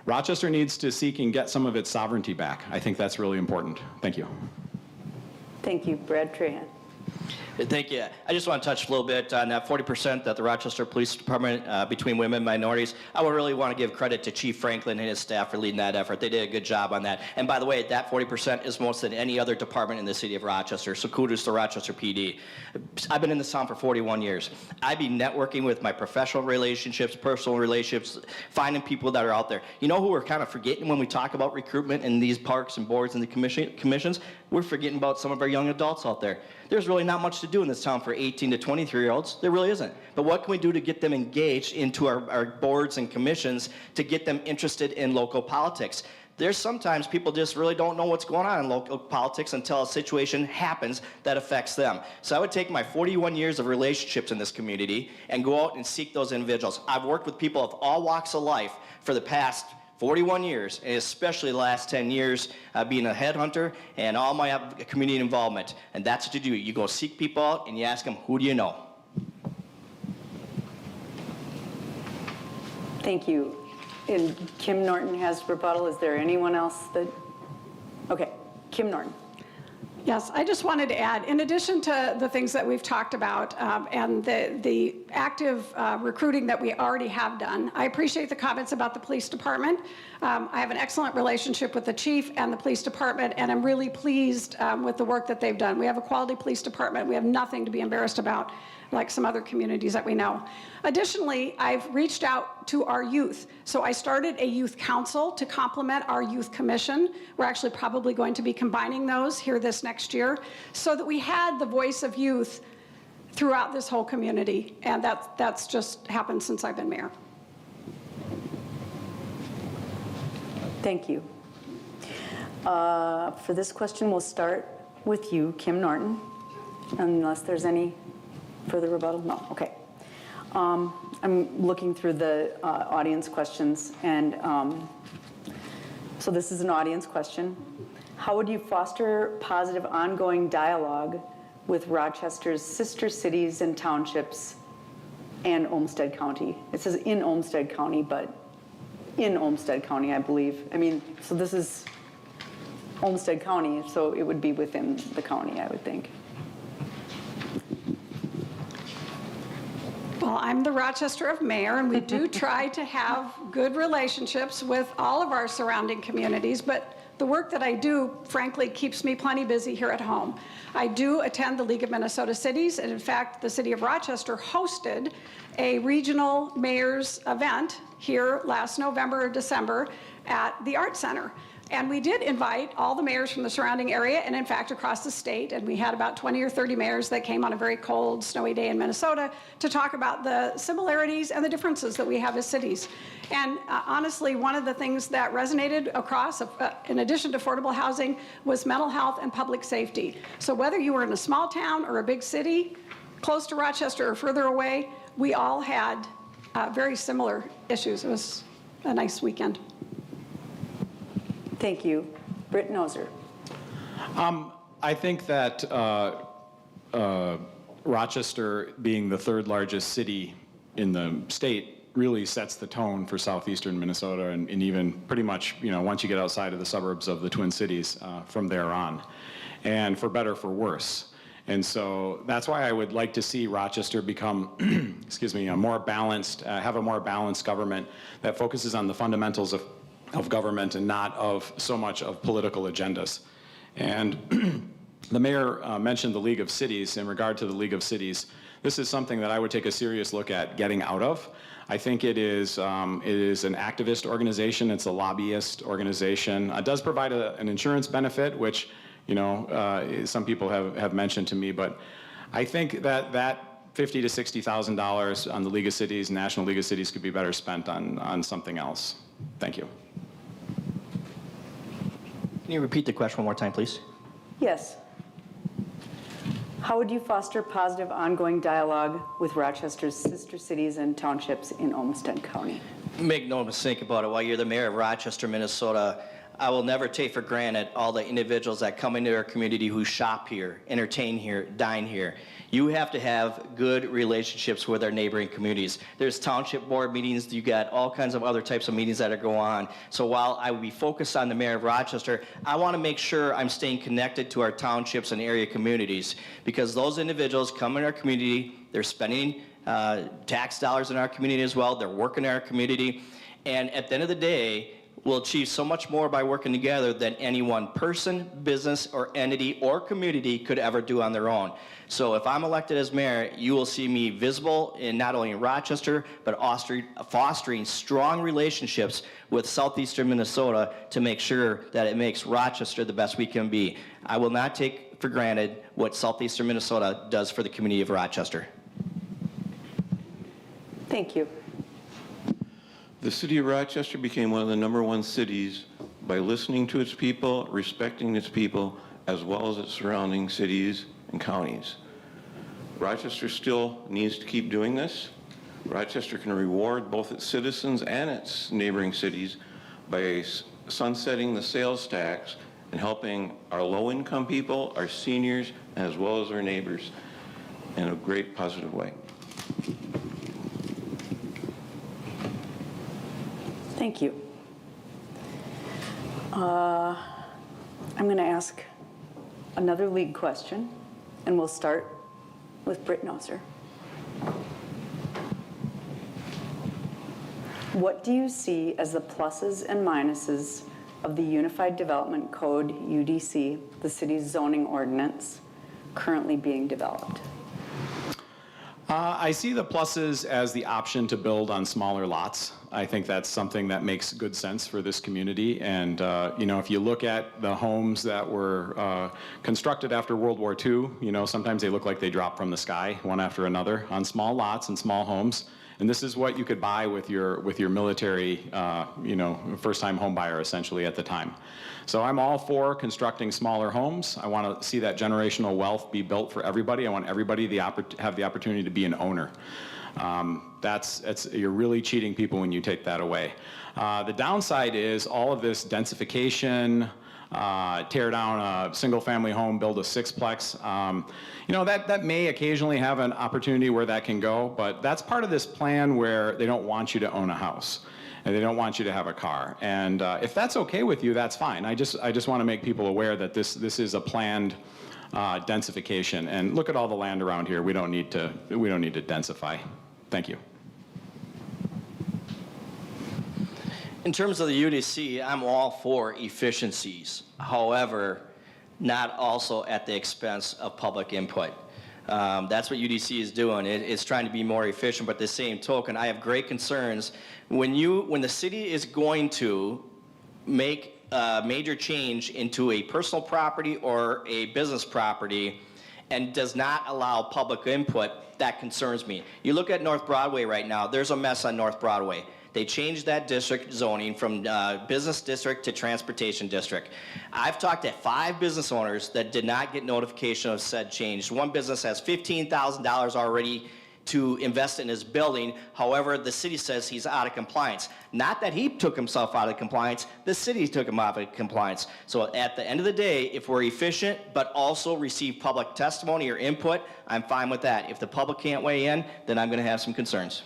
Rochester needs to seek and get some of its sovereignty back. I think that's really important. Thank you. Thank you. Brad Trahan. Thank you. I just want to touch a little bit on that 40% that the Rochester Police Department between women and minorities. I would really want to give credit to Chief Franklin and his staff for leading that effort. They did a good job on that. And by the way, that 40% is more than any other department in the city of Rochester. So kudos to Rochester PD. I've been in this town for 41 years. I've been networking with my professional relationships, personal relationships, finding people that are out there. You know who we're kind of forgetting when we talk about recruitment in these parks and boards and the commissions? We're forgetting about some of our young adults out there. There's really not much to do in this town for 18 to 23-year-olds. There really isn't. But what can we do to get them engaged into our boards and commissions to get them interested in local politics? There's sometimes people just really don't know what's going on in local politics until a situation happens that affects them. So I would take my 41 years of relationships in this community and go out and seek those individuals. I've worked with people of all walks of life for the past 41 years, and especially the last 10 years being a headhunter and all my community involvement. And that's what you do. You go seek people out and you ask them, who do you know? Thank you. And Kim Norton has rebuttal. Is there anyone else that? Okay, Kim Norton. Yes, I just wanted to add, in addition to the things that we've talked about and the active recruiting that we already have done, I appreciate the comments about the police department. I have an excellent relationship with the chief and the police department, and I'm really pleased with the work that they've done. We have a quality police department. We have nothing to be embarrassed about, like some other communities that we know. Additionally, I've reached out to our youth. So I started a youth council to complement our youth commission. We're actually probably going to be combining those here this next year so that we had the voice of youth throughout this whole community. And that's just happened since I've been mayor. Thank you. For this question, we'll start with you, Kim Norton, unless there's any further rebuttal? No, okay. I'm looking through the audience questions, and so this is an audience question. How would you foster positive ongoing dialogue with Rochester's sister cities and townships and Olmsted County? It says in Olmsted County, but in Olmsted County, I believe. I mean, so this is Olmsted County, so it would be within the county, I would think. Well, I'm the Rochester of Mayor, and we do try to have good relationships with all of our surrounding communities, but the work that I do, frankly, keeps me plenty busy here at home. I do attend the League of Minnesota Cities, and in fact, the city of Rochester hosted a regional mayor's event here last November or December at the Art Center. And we did invite all the mayors from the surrounding area and in fact across the state, and we had about 20 or 30 mayors that came on a very cold, snowy day in Minnesota to talk about the similarities and the differences that we have as cities. And honestly, one of the things that resonated across, in addition to affordable housing, was mental health and public safety. So whether you were in a small town or a big city, close to Rochester or further away, we all had very similar issues. It was a nice weekend. Thank you. Britt Noser. I think that Rochester, being the third largest city in the state, really sets the tone for southeastern Minnesota and even pretty much, once you get outside of the suburbs of the Twin Cities from there on, and for better, for worse. And so that's why I would like to see Rochester become, excuse me, a more balanced, have a more balanced government that focuses on the fundamentals of government and not of so much of political agendas. And the mayor mentioned the League of Cities. In regard to the League of Cities, this is something that I would take a serious look at getting out of. I think it is an activist organization. It's a lobbyist organization. It does provide an insurance benefit, which some people have mentioned to me, but I think that $50,000 to $60,000 on the League of Cities, National League of Cities, could be better spent on something else. Thank you. Can you repeat the question one more time, please? Yes. How would you foster positive ongoing dialogue with Rochester's sister cities and townships in Olmsted County? Make no mistake about it, while you're the mayor of Rochester, Minnesota, I will never take for granted all the individuals that come into our community who shop here, entertain here, dine here. You have to have good relationships with our neighboring communities. There's township board meetings, you got all kinds of other types of meetings that are going on. So while I will be focused on the mayor of Rochester, I want to make sure I'm staying connected to our townships and area communities, because those individuals come in our community, they're spending tax dollars in our community as well, they're working in our community, and at the end of the day, we'll achieve so much more by working together than any one person, business, or entity or community could ever do on their own. So if I'm elected as mayor, you will see me visible in not only Rochester, but fostering strong relationships with southeastern Minnesota to make sure that it makes Rochester the best we can be. I will not take for granted what southeastern Minnesota does for the community of Rochester. Thank you. The city of Rochester became one of the #1 cities by listening to its people, respecting its people, as well as its surrounding cities and counties. Rochester still needs to keep doing this. Rochester can reward both its citizens and its neighboring cities by sunsetting the sales tax and helping our low-income people, our seniors, as well as our neighbors in a great positive way. Thank you. I'm going to ask another league question, and we'll start with Britt Noser. What do you see as the pluses and minuses of the Unified Development Code, UDC, the city's zoning ordinance, currently being developed? I see the pluses as the option to build on smaller lots. I think that's something that makes good sense for this community. And, if you look at the homes that were constructed after World War II, sometimes they look like they dropped from the sky, one after another, on small lots and small homes. And this is what you could buy with your military, first-time home buyer, essentially, at the time. So I'm all for constructing smaller homes. I want to see that generational wealth be built for everybody. I want everybody to have the opportunity to be an owner. You're really cheating people when you take that away. The downside is all of this densification, tear down a single-family home, build a sixplex. That may occasionally have an opportunity where that can go, but that's part of this plan where they don't want you to own a house and they don't want you to have a car. And if that's okay with you, that's fine. I just want to make people aware that this is a planned densification. And look at all the land around here. We don't need to densify. Thank you. In terms of the UDC, I'm all for efficiencies. However, not also at the expense of public input. That's what UDC is doing. It's trying to be more efficient, but at the same token, I have great concerns. When the city is going to make a major change into a personal property or a business property and does not allow public input, that concerns me. You look at North Broadway right now, there's a mess on North Broadway. They changed that district zoning from business district to transportation district. I've talked to 5 business owners that did not get notification of said change. One business has $15,000 already to invest in his building. However, the city says he's out of compliance. Not that he took himself out of compliance, the city took him out of compliance. So at the end of the day, if we're efficient, but also receive public testimony or input, I'm fine with that. If the public can't weigh in, then I'm gonna have some concerns.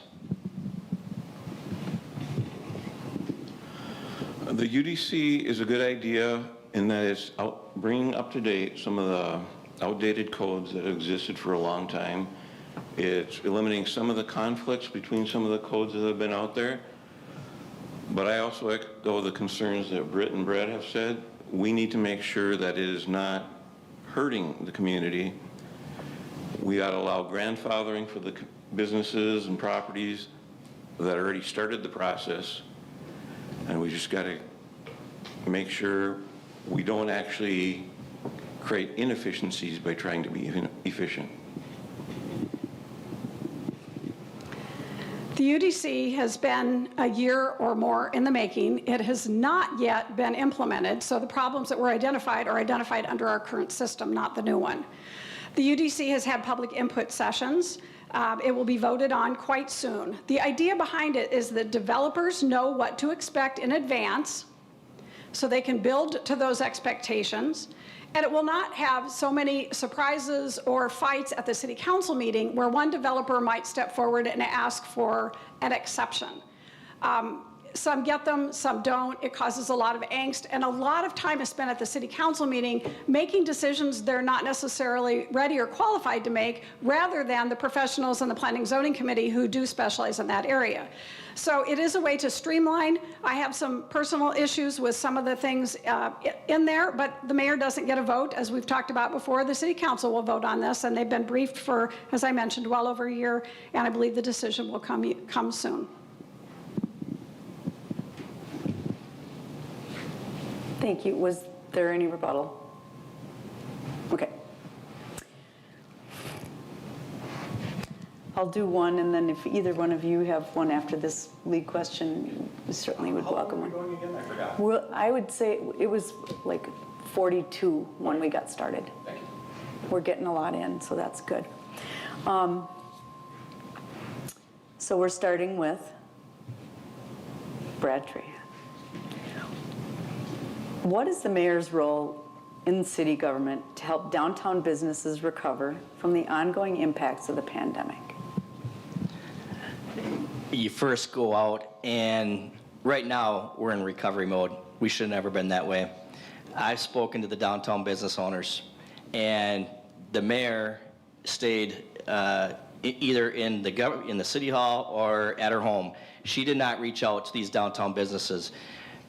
The UDC is a good idea in that it's bringing up to date some of the outdated codes that existed for a long time. It's eliminating some of the conflicts between some of the codes that have been out there. But I also echo the concerns that Britt and Brad have said. We need to make sure that it is not hurting the community. We ought to allow grandfathering for the businesses and properties that already started the process. And we just got to make sure we don't actually create inefficiencies by trying to be efficient. The UDC has been a year or more in the making. It has not yet been implemented, so the problems that were identified are identified under our current system, not the new one. The UDC has had public input sessions. It will be voted on quite soon. The idea behind it is that developers know what to expect in advance so they can build to those expectations, and it will not have so many surprises or fights at the city council meeting where one developer might step forward and ask for an exception. Some get them, some don't. It causes a lot of angst, and a lot of time is spent at the city council meeting making decisions they're not necessarily ready or qualified to make, rather than the professionals in the Planning Zoning Committee who do specialize in that area. So it is a way to streamline. I have some personal issues with some of the things in there, but the mayor doesn't get a vote, as we've talked about before. The city council will vote on this, and they've been briefed for, as I mentioned, well over a year, and I believe the decision will come soon. Thank you. Was there any rebuttal? Okay. I'll do one, and then if either one of you have one after this lead question, we certainly would welcome one. How long were we going again? I forgot. Well, I would say it was like 42 when we got started. Thank you. We're getting a lot in, so that's good. So we're starting with Brad Trahan. What is the mayor's role in city government to help downtown businesses recover from the ongoing impacts of the pandemic? You first go out, and right now we're in recovery mode. We should have never been that way. I've spoken to the downtown business owners, and the mayor stayed either in the city hall or at her home. She did not reach out to these downtown businesses.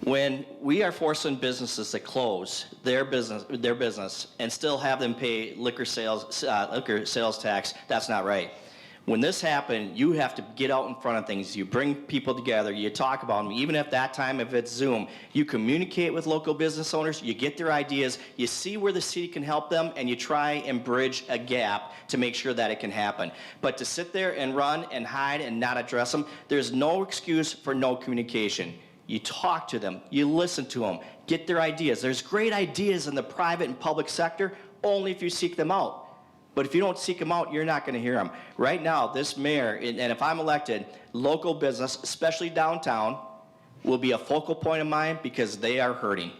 When we are forcing businesses to close their business and still have them pay liquor sales tax, that's not right. When this happened, you have to get out in front of things. You bring people together, you talk about them, even if that time, if it's Zoom, you communicate with local business owners, you get their ideas, you see where the city can help them, and you try and bridge a gap to make sure that it can happen. But to sit there and run and hide and not address them, there's no excuse for no communication. You talk to them, you listen to them, get their ideas. There's great ideas in the private and public sector only if you seek them out. But if you don't seek them out, you're not going to hear them. Right now, this mayor, and if I'm elected, local business, especially downtown, will be a focal point of mine because they are hurting.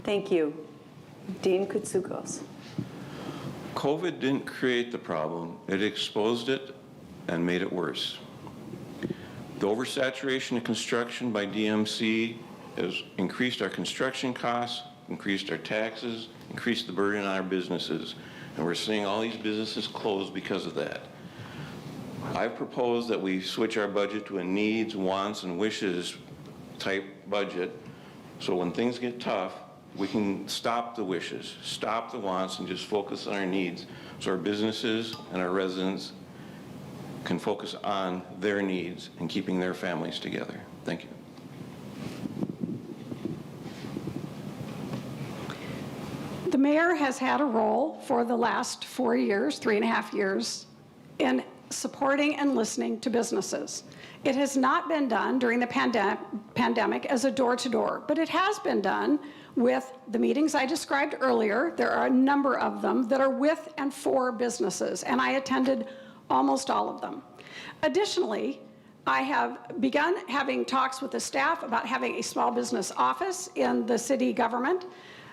Thank you. Dean Koutsoukas. COVID didn't create the problem. It exposed it and made it worse. The oversaturation of construction by DMC has increased our construction costs, increased our taxes, increased the burden on our businesses. And we're seeing all these businesses close because of that. I've proposed that we switch our budget to a needs, wants, and wishes type budget, so when things get tough, we can stop the wishes, stop the wants, and just focus on our needs, so our businesses and our residents can focus on their needs and keeping their families together. Thank you. The mayor has had a role for the last 4 years, 3.5 years, in supporting and listening to businesses. It has not been done during the pandemic as a door-to-door, but it has been done with the meetings I described earlier. There are a number of them that are with and for businesses, and I attended almost all of them. Additionally, I have begun having talks with the staff about having a small business office in the city government.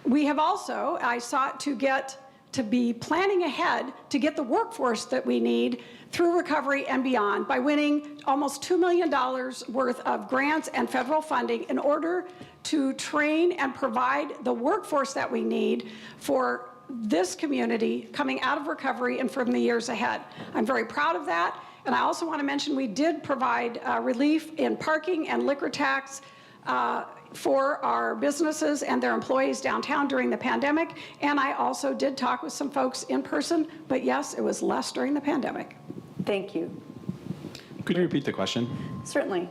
We have also, I sought to be planning ahead to get the workforce that we need through recovery and beyond by winning almost $2 million worth of grants and federal funding in order to train and provide the workforce that we need for this community coming out of recovery and from the years ahead. I'm very proud of that. And I also want to mention we did provide relief in parking and liquor tax for our businesses and their employees downtown during the pandemic. And I also did talk with some folks in person, but yes, it was less during the pandemic. Thank you. Could you repeat the question? Certainly.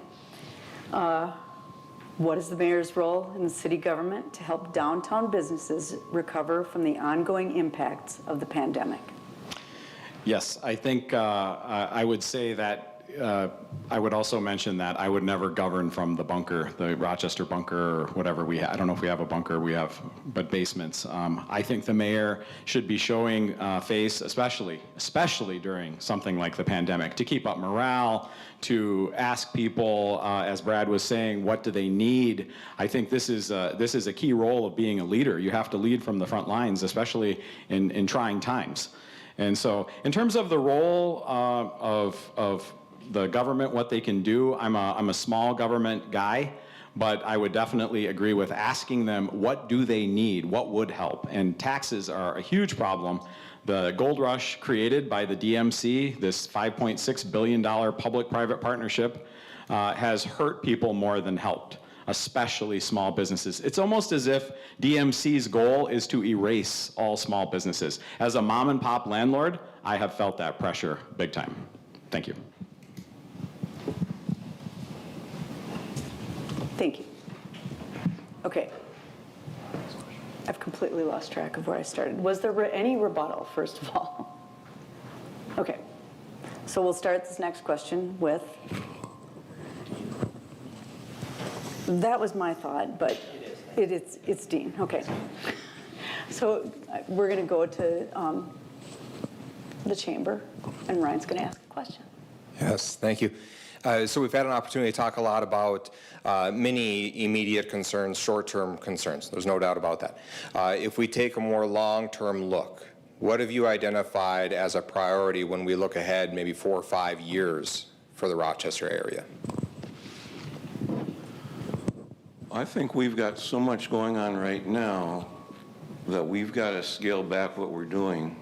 What is the mayor's role in the city government to help downtown businesses recover from the ongoing impacts of the pandemic? Yes, I think I would say that I would also mention that I would never govern from the bunker, the Rochester bunker, or whatever we have. I don't know if we have a bunker, but basements. I think the mayor should be showing face, especially during something like the pandemic, to keep up morale, to ask people, as Brad was saying, what do they need? I think this is a key role of being a leader. You have to lead from the front lines, especially in trying times. And so in terms of the role of the government, what they can do, I'm a small government guy, but I would definitely agree with asking them what do they need, what would help. And taxes are a huge problem. The gold rush created by the DMC, this $5.6 billion public-private partnership, has hurt people more than helped, especially small businesses. It's almost as if DMC's goal is to erase all small businesses. As a mom and pop landlord, I have felt that pressure big time. Thank you. Thank you. Okay. I've completely lost track of where I started. Was there any rebuttal, first of all? Okay. So we'll start this next question with, that was my thought, but it's Dean. Okay. So we're going to go to the chamber, and Ryan's going to ask a question. Yes, thank you. So we've had an opportunity to talk a lot about many immediate concerns, short-term concerns. There's no doubt about that. If we take a more long-term look, what have you identified as a priority when we look ahead maybe 4 or 5 years for the Rochester area? I think we've got so much going on right now that we've got to scale back what we're doing.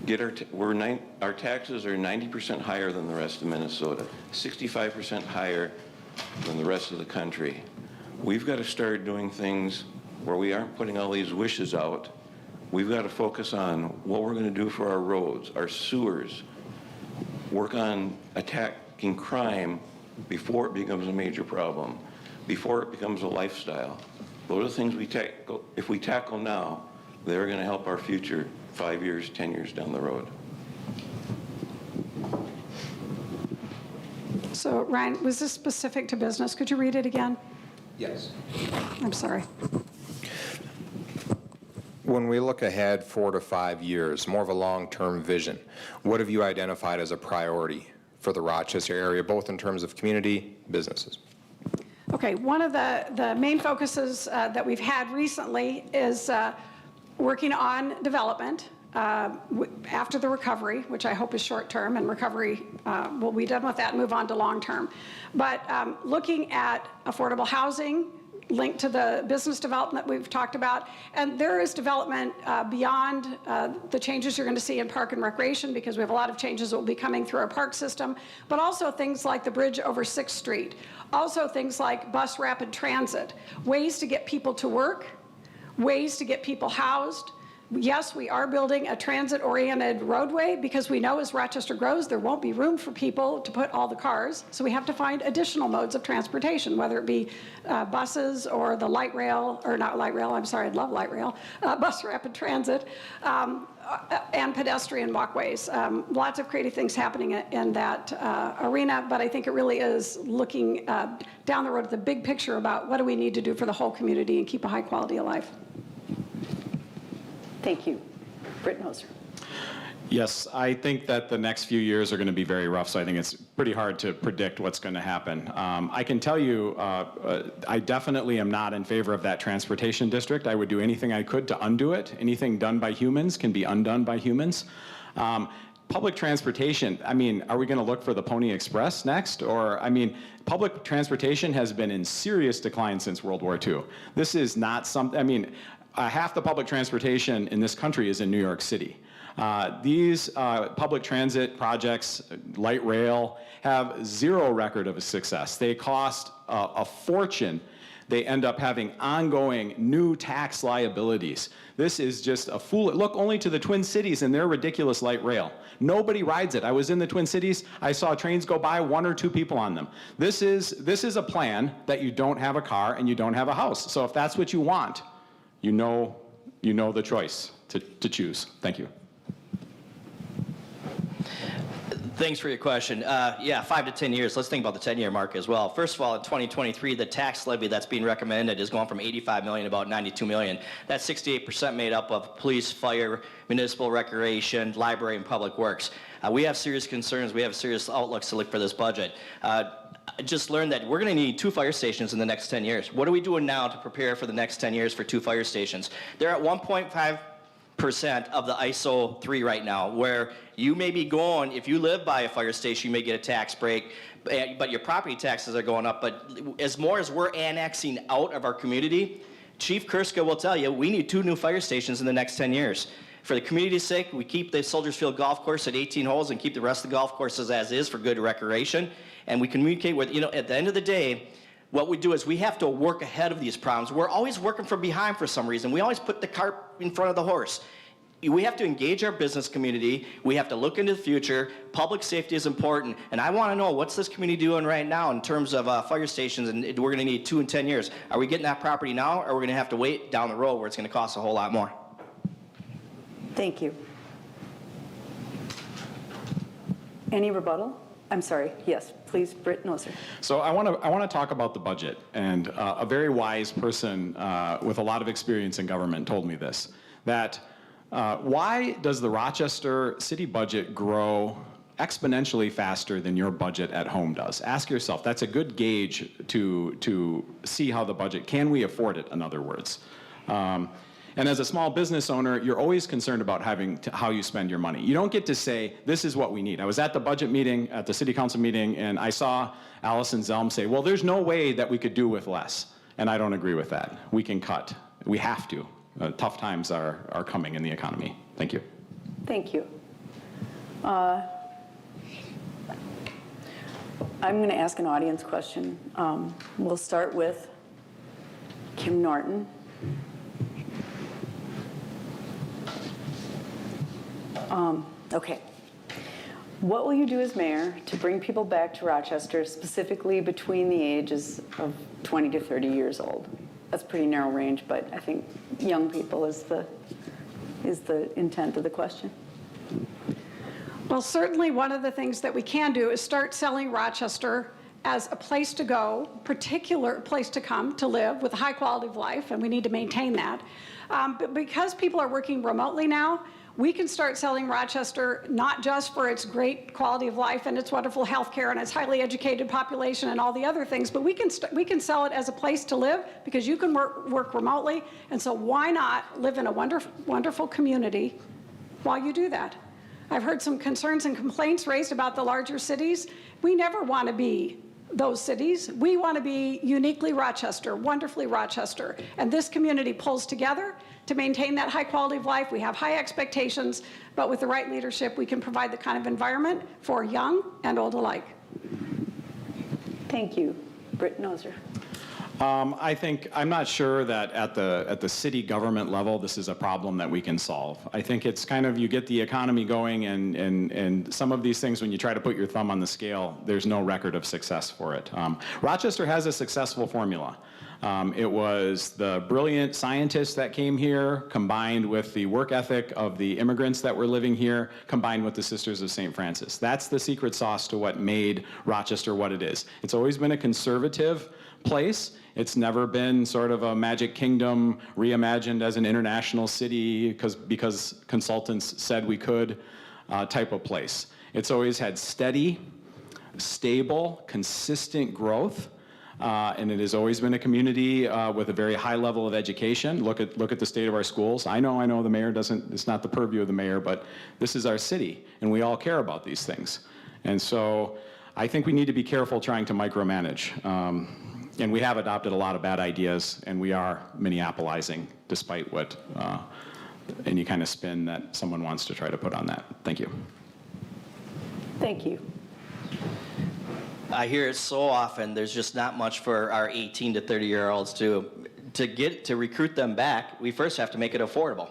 Our taxes are 90% higher than the rest of Minnesota, 65% higher than the rest of the country. We've got to start doing things where we aren't putting all these wishes out. We've got to focus on what we're going to do for our roads, our sewers, work on attacking crime before it becomes a major problem, before it becomes a lifestyle. Those are the things if we tackle now, they're going to help our future 5 years, 10 years down the road. So Ryan, was this specific to business? Could you read it again? Yes. I'm sorry. When we look ahead 4 to 5 years, more of a long-term vision, what have you identified as a priority for the Rochester area, both in terms of community, businesses? Okay, one of the main focuses that we've had recently is working on development after the recovery, which I hope is short-term, and recovery will be done with that and move on to long-term. But looking at affordable housing, linked to the business development we've talked about. And there is development beyond the changes you're going to see in park and recreation, because we have a lot of changes that will be coming through our park system, but also things like the bridge over 6th Street. Also things like bus rapid transit, ways to get people to work, ways to get people housed. Yes, we are building a transit-oriented roadway because we know as Rochester grows, there won't be room for people to put all the cars. So we have to find additional modes of transportation, whether it be buses or the light rail, or not light rail, I'm sorry, I'd love light rail, bus rapid transit, and pedestrian walkways. Lots of creative things happening in that arena, but I think it really is looking down the road at the big picture about what do we need to do for the whole community and keep a high quality of life. Thank you. Britt Noser. Yes, I think that the next few years are going to be very rough, so I think it's pretty hard to predict what's going to happen. I can tell you, I definitely am not in favor of that transportation district. I would do anything I could to undo it. Anything done by humans can be undone by humans. Public transportation, I mean, are we going to look for the Pony Express next? Or, I mean, public transportation has been in serious decline since World War II. This is not something, I mean, half the public transportation in this country is in New York City. These public transit projects, light rail, have zero record of success. They cost a fortune. They end up having ongoing new tax liabilities. This is just a fool. Look only to the Twin Cities and their ridiculous light rail. Nobody rides it. I was in the Twin Cities. I saw trains go by, 1 or 2 people on them. This is a plan that you don't have a car and you don't have a house. So if that's what you want, you know the choice to choose. Thank you. Thanks for your question. Yeah, 5 to 10 years. Let's think about the 10-year mark as well. First of all, in 2023, the tax levy that's being recommended is going from 85 million to about 92 million. That's 68% made up of police, fire, municipal recreation, library, and public works. We have serious concerns. We have serious outlooks to look for this budget. I just learned that we're going to need 2 fire stations in the next 10 years. What are we doing now to prepare for the next 10 years for 2 fire stations? They're at 1.5% of the ISO 3 right now, where you may be going, if you live by a fire station, you may get a tax break, but your property taxes are going up. But as more as we're annexing out of our community, Chief Kurska will tell you, we need 2 new fire stations in the next 10 years. For the community's sake, we keep the Soldiers Field Golf Course at 18 holes and keep the rest of the golf courses as is for good recreation. And we communicate with, at the end of the day, what we do is we have to work ahead of these problems. We're always working from behind for some reason. We always put the cart in front of the horse. We have to engage our business community. We have to look into the future. Public safety is important. And I want to know, what's this community doing right now in terms of fire stations, and we're going to need 2 in 10 years. Are we getting that property now, or are we going to have to wait down the road where it's going to cost a whole lot more? Thank you. Any rebuttal? I'm sorry. Yes, please, Britt Noser. So I want to talk about the budget, and a very wise person with a lot of experience in government told me this, that why does the Rochester city budget grow exponentially faster than your budget at home does? Ask yourself. That's a good gauge to see how the budget, can we afford it, in other words. And as a small business owner, you're always concerned about how you spend your money. You don't get to say, this is what we need. I was at the budget meeting, at the city council meeting, and I saw Allison Zelm say, well, there's no way that we could do with less. And I don't agree with that. We can cut. We have to. Tough times are coming in the economy. Thank you. Thank you. I'm going to ask an audience question. We'll start with Kim Norton. Okay. What will you do as mayor to bring people back to Rochester, specifically between the ages of 20 to 30 years old? That's a pretty narrow range, but I think young people is the intent of the question. Well, certainly one of the things that we can do is start selling Rochester as a place to go, particular place to come to live with a high quality of life, and we need to maintain that. But because people are working remotely now, we can start selling Rochester not just for its great quality of life and its wonderful health care and its highly educated population and all the other things, but we can sell it as a place to live because you can work remotely. And so why not live in a wonderful community while you do that? I've heard some concerns and complaints raised about the larger cities. We never want to be those cities. We want to be uniquely Rochester, wonderfully Rochester. And this community pulls together to maintain that high quality of life. We have high expectations, but with the right leadership, we can provide the kind of environment for young and old alike. Thank you. Britt Noser. I'm not sure that at the city government level, this is a problem that we can solve. I think it's kind of, you get the economy going and some of these things, when you try to put your thumb on the scale, there's no record of success for it. Rochester has a successful formula. It was the brilliant scientists that came here, combined with the work ethic of the immigrants that were living here, combined with the Sisters of St. Francis. That's the secret sauce to what made Rochester what it is. It's always been a conservative place. It's never been sort of a magic kingdom reimagined as an international city because consultants said we could type of place. It's always had steady, stable, consistent growth. And it has always been a community with a very high level of education. Look at the state of our schools. I know the mayor doesn't, it's not the purview of the mayor, but this is our city, and we all care about these things. And so I think we need to be careful trying to micromanage. And we have adopted a lot of bad ideas, and we are Minneapolizing, despite what any kind of spin that someone wants to try to put on that. Thank you. Thank you. I hear it so often, there's just not much for our 18 to 30-year-olds to recruit them back. We first have to make it affordable.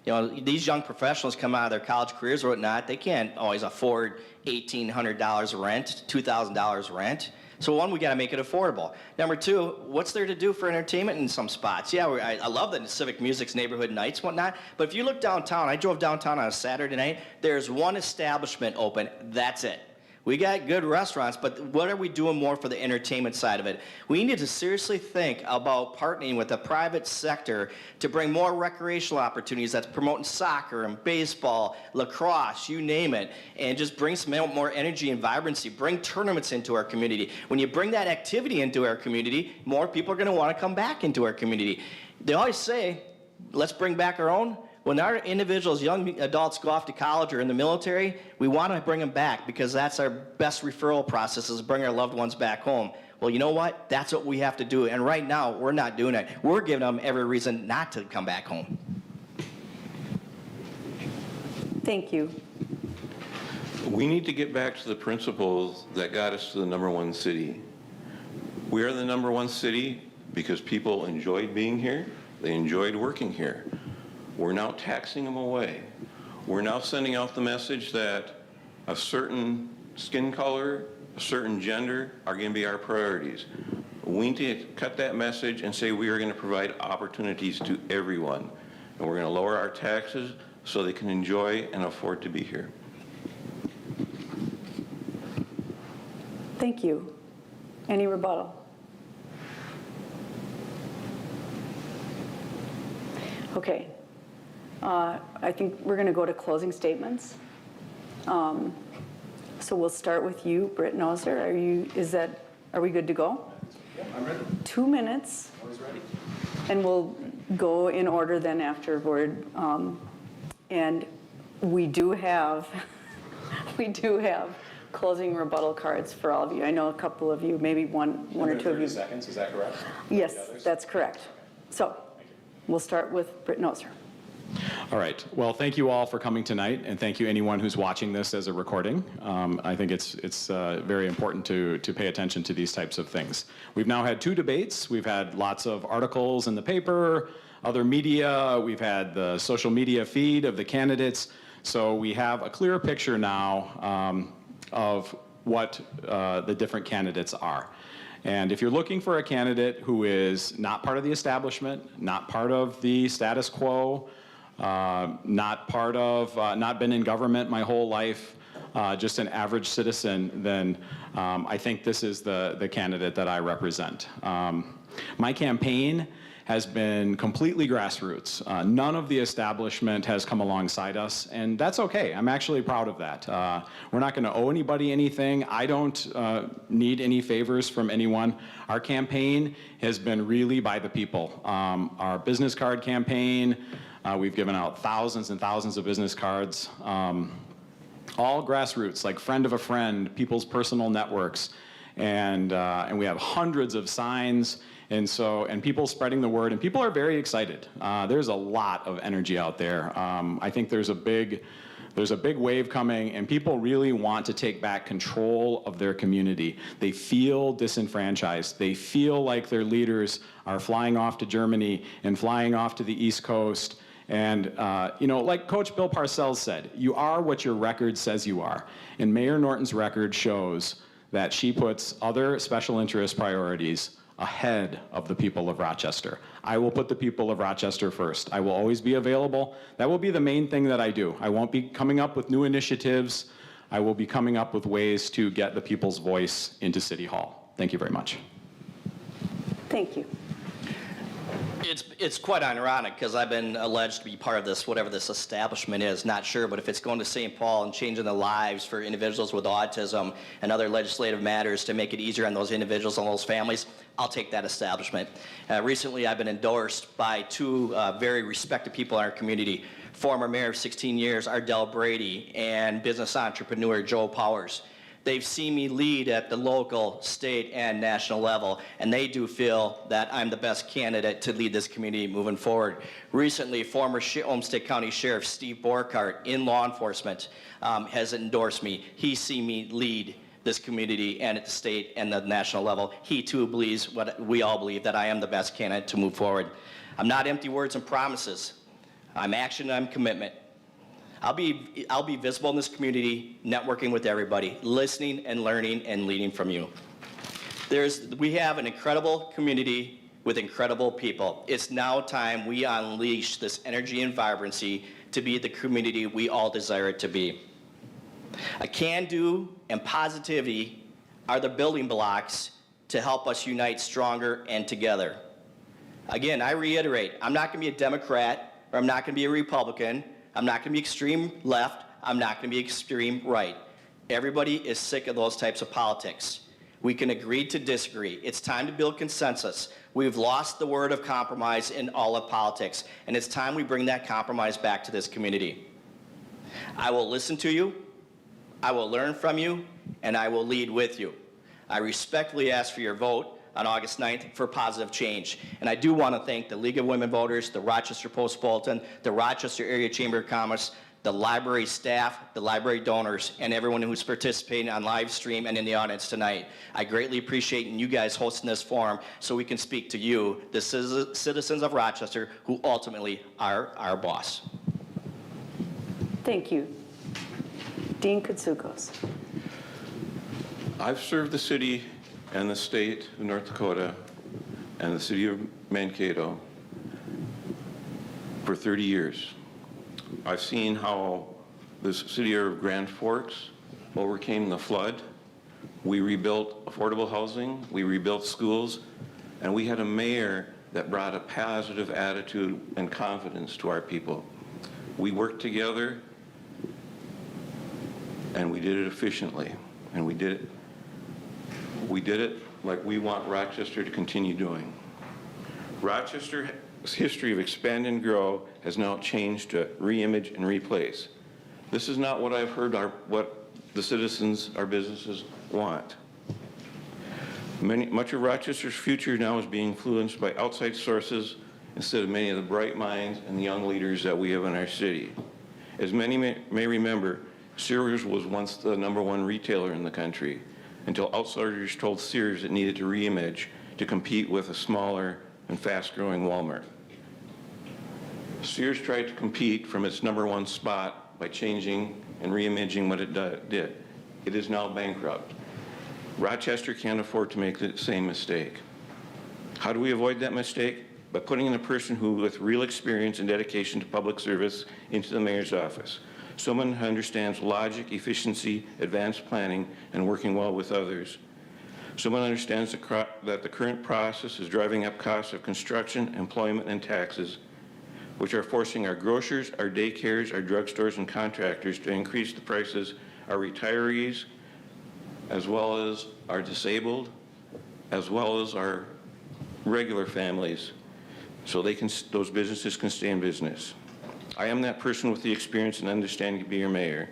You know, these young professionals come out of their college careers or whatnot, they can't always afford $1,800 rent, $2,000 rent. So one, we got to make it affordable. Number two, what's there to do for entertainment in some spots? Yeah, I love the Civic Music's neighborhood nights and whatnot, but if you look downtown, I drove downtown on a Saturday night, there's one establishment open, that's it. We got good restaurants, but what are we doing more for the entertainment side of it? We need to seriously think about partnering with the private sector to bring more recreational opportunities that's promoting soccer and baseball, lacrosse, you name it, and just bring some more energy and vibrancy, bring tournaments into our community. When you bring that activity into our community, more people are going to want to come back into our community. They always say, let's bring back our own. When our individuals, young adults go off to college or in the military, we want to bring them back because that's our best referral process, is bring our loved ones back home. Well, you know what? That's what we have to do. And right now, we're not doing it. We're giving them every reason not to come back home. Thank you. We need to get back to the principles that got us to the #1 city. We are the #1 city because people enjoyed being here. They enjoyed working here. We're now taxing them away. We're now sending out the message that a certain skin color, a certain gender are going to be our priorities. We need to cut that message and say we are going to provide opportunities to everyone. And we're going to lower our taxes so they can enjoy and afford to be here. Thank you. Any rebuttal? Okay. I think we're going to go to closing statements. So we'll start with you, Britt Noser. Are we good to go? Yeah, I'm ready. 2 minutes. Always ready. And we'll go in order then afterward. And we do have closing rebuttal cards for all of you. I know a couple of you, maybe one or two of you. 30 seconds, is that correct? Yes, that's correct. So we'll start with Britt Noser. All right. Well, thank you all for coming tonight, and thank you anyone who's watching this as a recording. I think it's very important to pay attention to these types of things. We've now had 2 debates. We've had lots of articles in the paper, other media. We've had the social media feed of the candidates. So we have a clearer picture now of what the different candidates are. And if you're looking for a candidate who is not part of the establishment, not part of the status quo, not been in government my whole life, just an average citizen, then I think this is the candidate that I represent. My campaign has been completely grassroots. None of the establishment has come alongside us, and that's okay. I'm actually proud of that. We're not going to owe anybody anything. I don't need any favors from anyone. Our campaign has been really by the people. Our business card campaign, we've given out thousands and thousands of business cards, all grassroots, like friend of a friend, people's personal networks. and we have hundreds of signs, and people spreading the word, and people are very excited. There's a lot of energy out there. I think there's a big wave coming, and people really want to take back control of their community. They feel disenfranchised. They feel like their leaders are flying off to Germany and flying off to the East Coast. And, like Coach Bill Parcells said, you are what your record says you are. And Mayor Norton's record shows that she puts other special interest priorities ahead of the people of Rochester. I will put the people of Rochester first. I will always be available. That will be the main thing that I do. I won't be coming up with new initiatives. I will be coming up with ways to get the people's voice into City Hall. Thank you very much. Thank you. It's quite ironic because I've been alleged to be part of this, whatever this establishment is, not sure, but if it's going to St. Paul and changing the lives for individuals with autism and other legislative matters to make it easier on those individuals and those families, I'll take that establishment. Recently, I've been endorsed by two very respected people in our community, former mayor of 16 years, Ardell Brady, and business entrepreneur Joe Powers. They've seen me lead at the local, state, and national level, and they do feel that I'm the best candidate to lead this community moving forward. Recently, former Olmsted County Sheriff Steve Borkart in law enforcement has endorsed me. He's seen me lead this community and at the state and the national level. He too believes what we all believe, that I am the best candidate to move forward. I'm not empty words and promises. I'm action and I'm commitment. I'll be visible in this community, networking with everybody, listening and learning and leading from you. We have an incredible community with incredible people. It's now time we unleash this energy and vibrancy to be the community we all desire it to be. A can-do and positivity are the building blocks to help us unite stronger and together. Again, I reiterate, I'm not going to be a Democrat, or I'm not going to be a Republican. I'm not going to be extreme left. I'm not going to be extreme right. Everybody is sick of those types of politics. We can agree to disagree. It's time to build consensus. We've lost the word of compromise in all of politics, and it's time we bring that compromise back to this community. I will listen to you, I will learn from you, and I will lead with you. I respectfully ask for your vote on August 9th for positive change. And I do want to thank the League of Women Voters, the Rochester Post-Bulletin, the Rochester Area Chamber of Commerce, the library staff, the library donors, and everyone who's participating on live stream and in the audience tonight. I greatly appreciate you guys hosting this forum so we can speak to you, the citizens of Rochester, who ultimately are our boss. Thank you. Dean Koutsoukos. I've served the city and the state of North Dakota and the city of Mankato for 30 years. I've seen how the city of Grand Forks overcame the flood. We rebuilt affordable housing, we rebuilt schools, and we had a mayor that brought a positive attitude and confidence to our people. We worked together and we did it efficiently, and we did it like we want Rochester to continue doing. Rochester's history of expand and grow has now changed to re-image and replace. This is not what I've heard what the citizens, our businesses want. Much of Rochester's future now is being influenced by outside sources instead of many of the bright minds and young leaders that we have in our city. As many may remember, Sears was once the #1 retailer in the country, until outsiders told Sears it needed to reimage to compete with a smaller and fast-growing Walmart. Sears tried to compete from its #1 spot by changing and reimaging what it did. It is now bankrupt. Rochester can't afford to make the same mistake. How do we avoid that mistake? By putting in a person who, with real experience and dedication to public service, into the mayor's office. Someone who understands logic, efficiency, advanced planning, and working well with others. Someone who understands that the current process is driving up costs of construction, employment, and taxes, which are forcing our grocers, our daycares, our drugstores, and contractors to increase the prices, our retirees, as well as our disabled, as well as our regular families, so those businesses can stay in business. I am that person with the experience and understanding to be your mayor,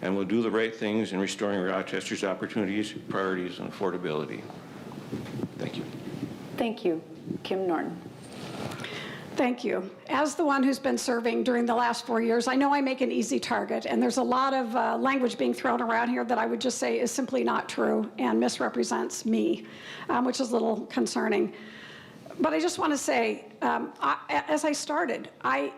and will do the right things in restoring Rochester's opportunities, priorities, and affordability. Thank you. Thank you. Kim Norton. Thank you. As the one who's been serving during the last 4 years, I know I make an easy target, and there's a lot of language being thrown around here that I would just say is simply not true and misrepresents me, which is a little concerning. But I just want to say, as I started, I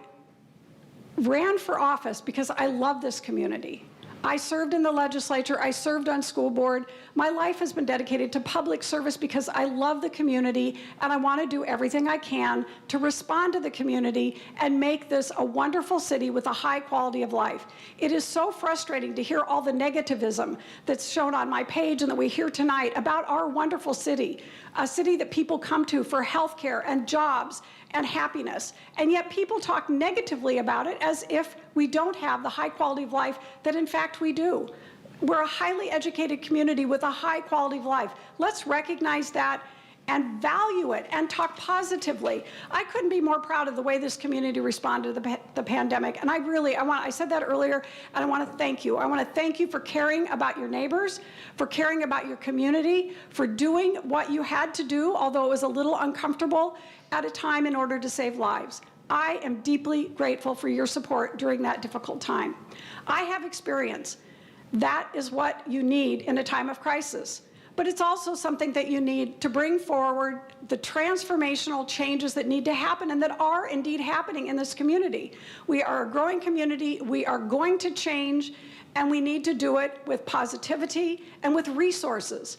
ran for office because I love this community. I served in the legislature, I served on school board. My life has been dedicated to public service because I love the community and I want to do everything I can to respond to the community and make this a wonderful city with a high quality of life. It is so frustrating to hear all the negativism that's shown on my page and that we hear tonight about our wonderful city, a city that people come to for healthcare and jobs and happiness. And yet people talk negatively about it as if we don't have the high quality of life that in fact we do. We're a highly educated community with a high quality of life. Let's recognize that and value it and talk positively. I couldn't be more proud of the way this community responded to the pandemic. And I said that earlier, and I want to thank you. I want to thank you for caring about your neighbors, for caring about your community, for doing what you had to do, although it was a little uncomfortable at a time in order to save lives. I am deeply grateful for your support during that difficult time. I have experience. That is what you need in a time of crisis. But it's also something that you need to bring forward the transformational changes that need to happen and that are indeed happening in this community. We are a growing community, we are going to change, and we need to do it with positivity and with resources.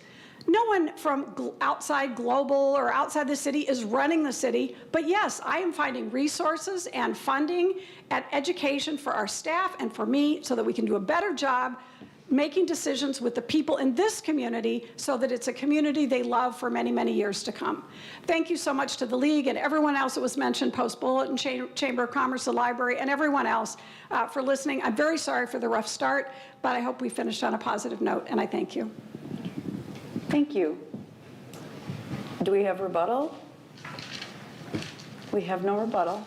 No one from outside global or outside the city is running the city, but yes, I am finding resources and funding and education for our staff and for me so that we can do a better job making decisions with the people in this community so that it's a community they love for many, many years to come. Thank you so much to the League and everyone else that was mentioned, Post Bulletin, Chamber of Commerce, the library, and everyone else for listening. I'm very sorry for the rough start, but I hope we finished on a positive note, and I thank you. Thank you. Do we have rebuttal? We have no rebuttal.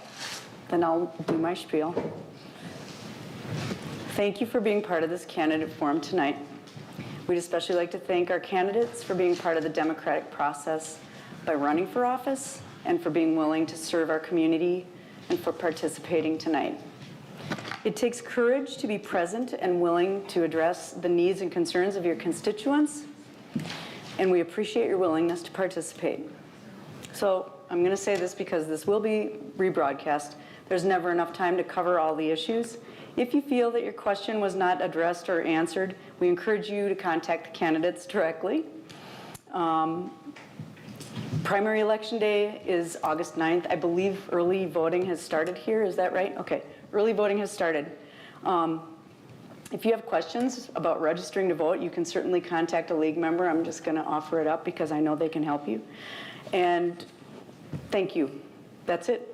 Then I'll do my spiel. Thank you for being part of this candidate forum tonight. We'd especially like to thank our candidates for being part of the democratic process by running for office and for being willing to serve our community and for participating tonight. It takes courage to be present and willing to address the needs and concerns of your constituents, and we appreciate your willingness to participate. So I'm going to say this because this will be rebroadcast. There's never enough time to cover all the issues. If you feel that your question was not addressed or answered, we encourage you to contact the candidates directly. Primary election day is August 9th. I believe early voting has started here. Is that right? Okay. Early voting has started. If you have questions about registering to vote, you can certainly contact a League member. I'm just going to offer it up because I know they can help you. And thank you. That's it.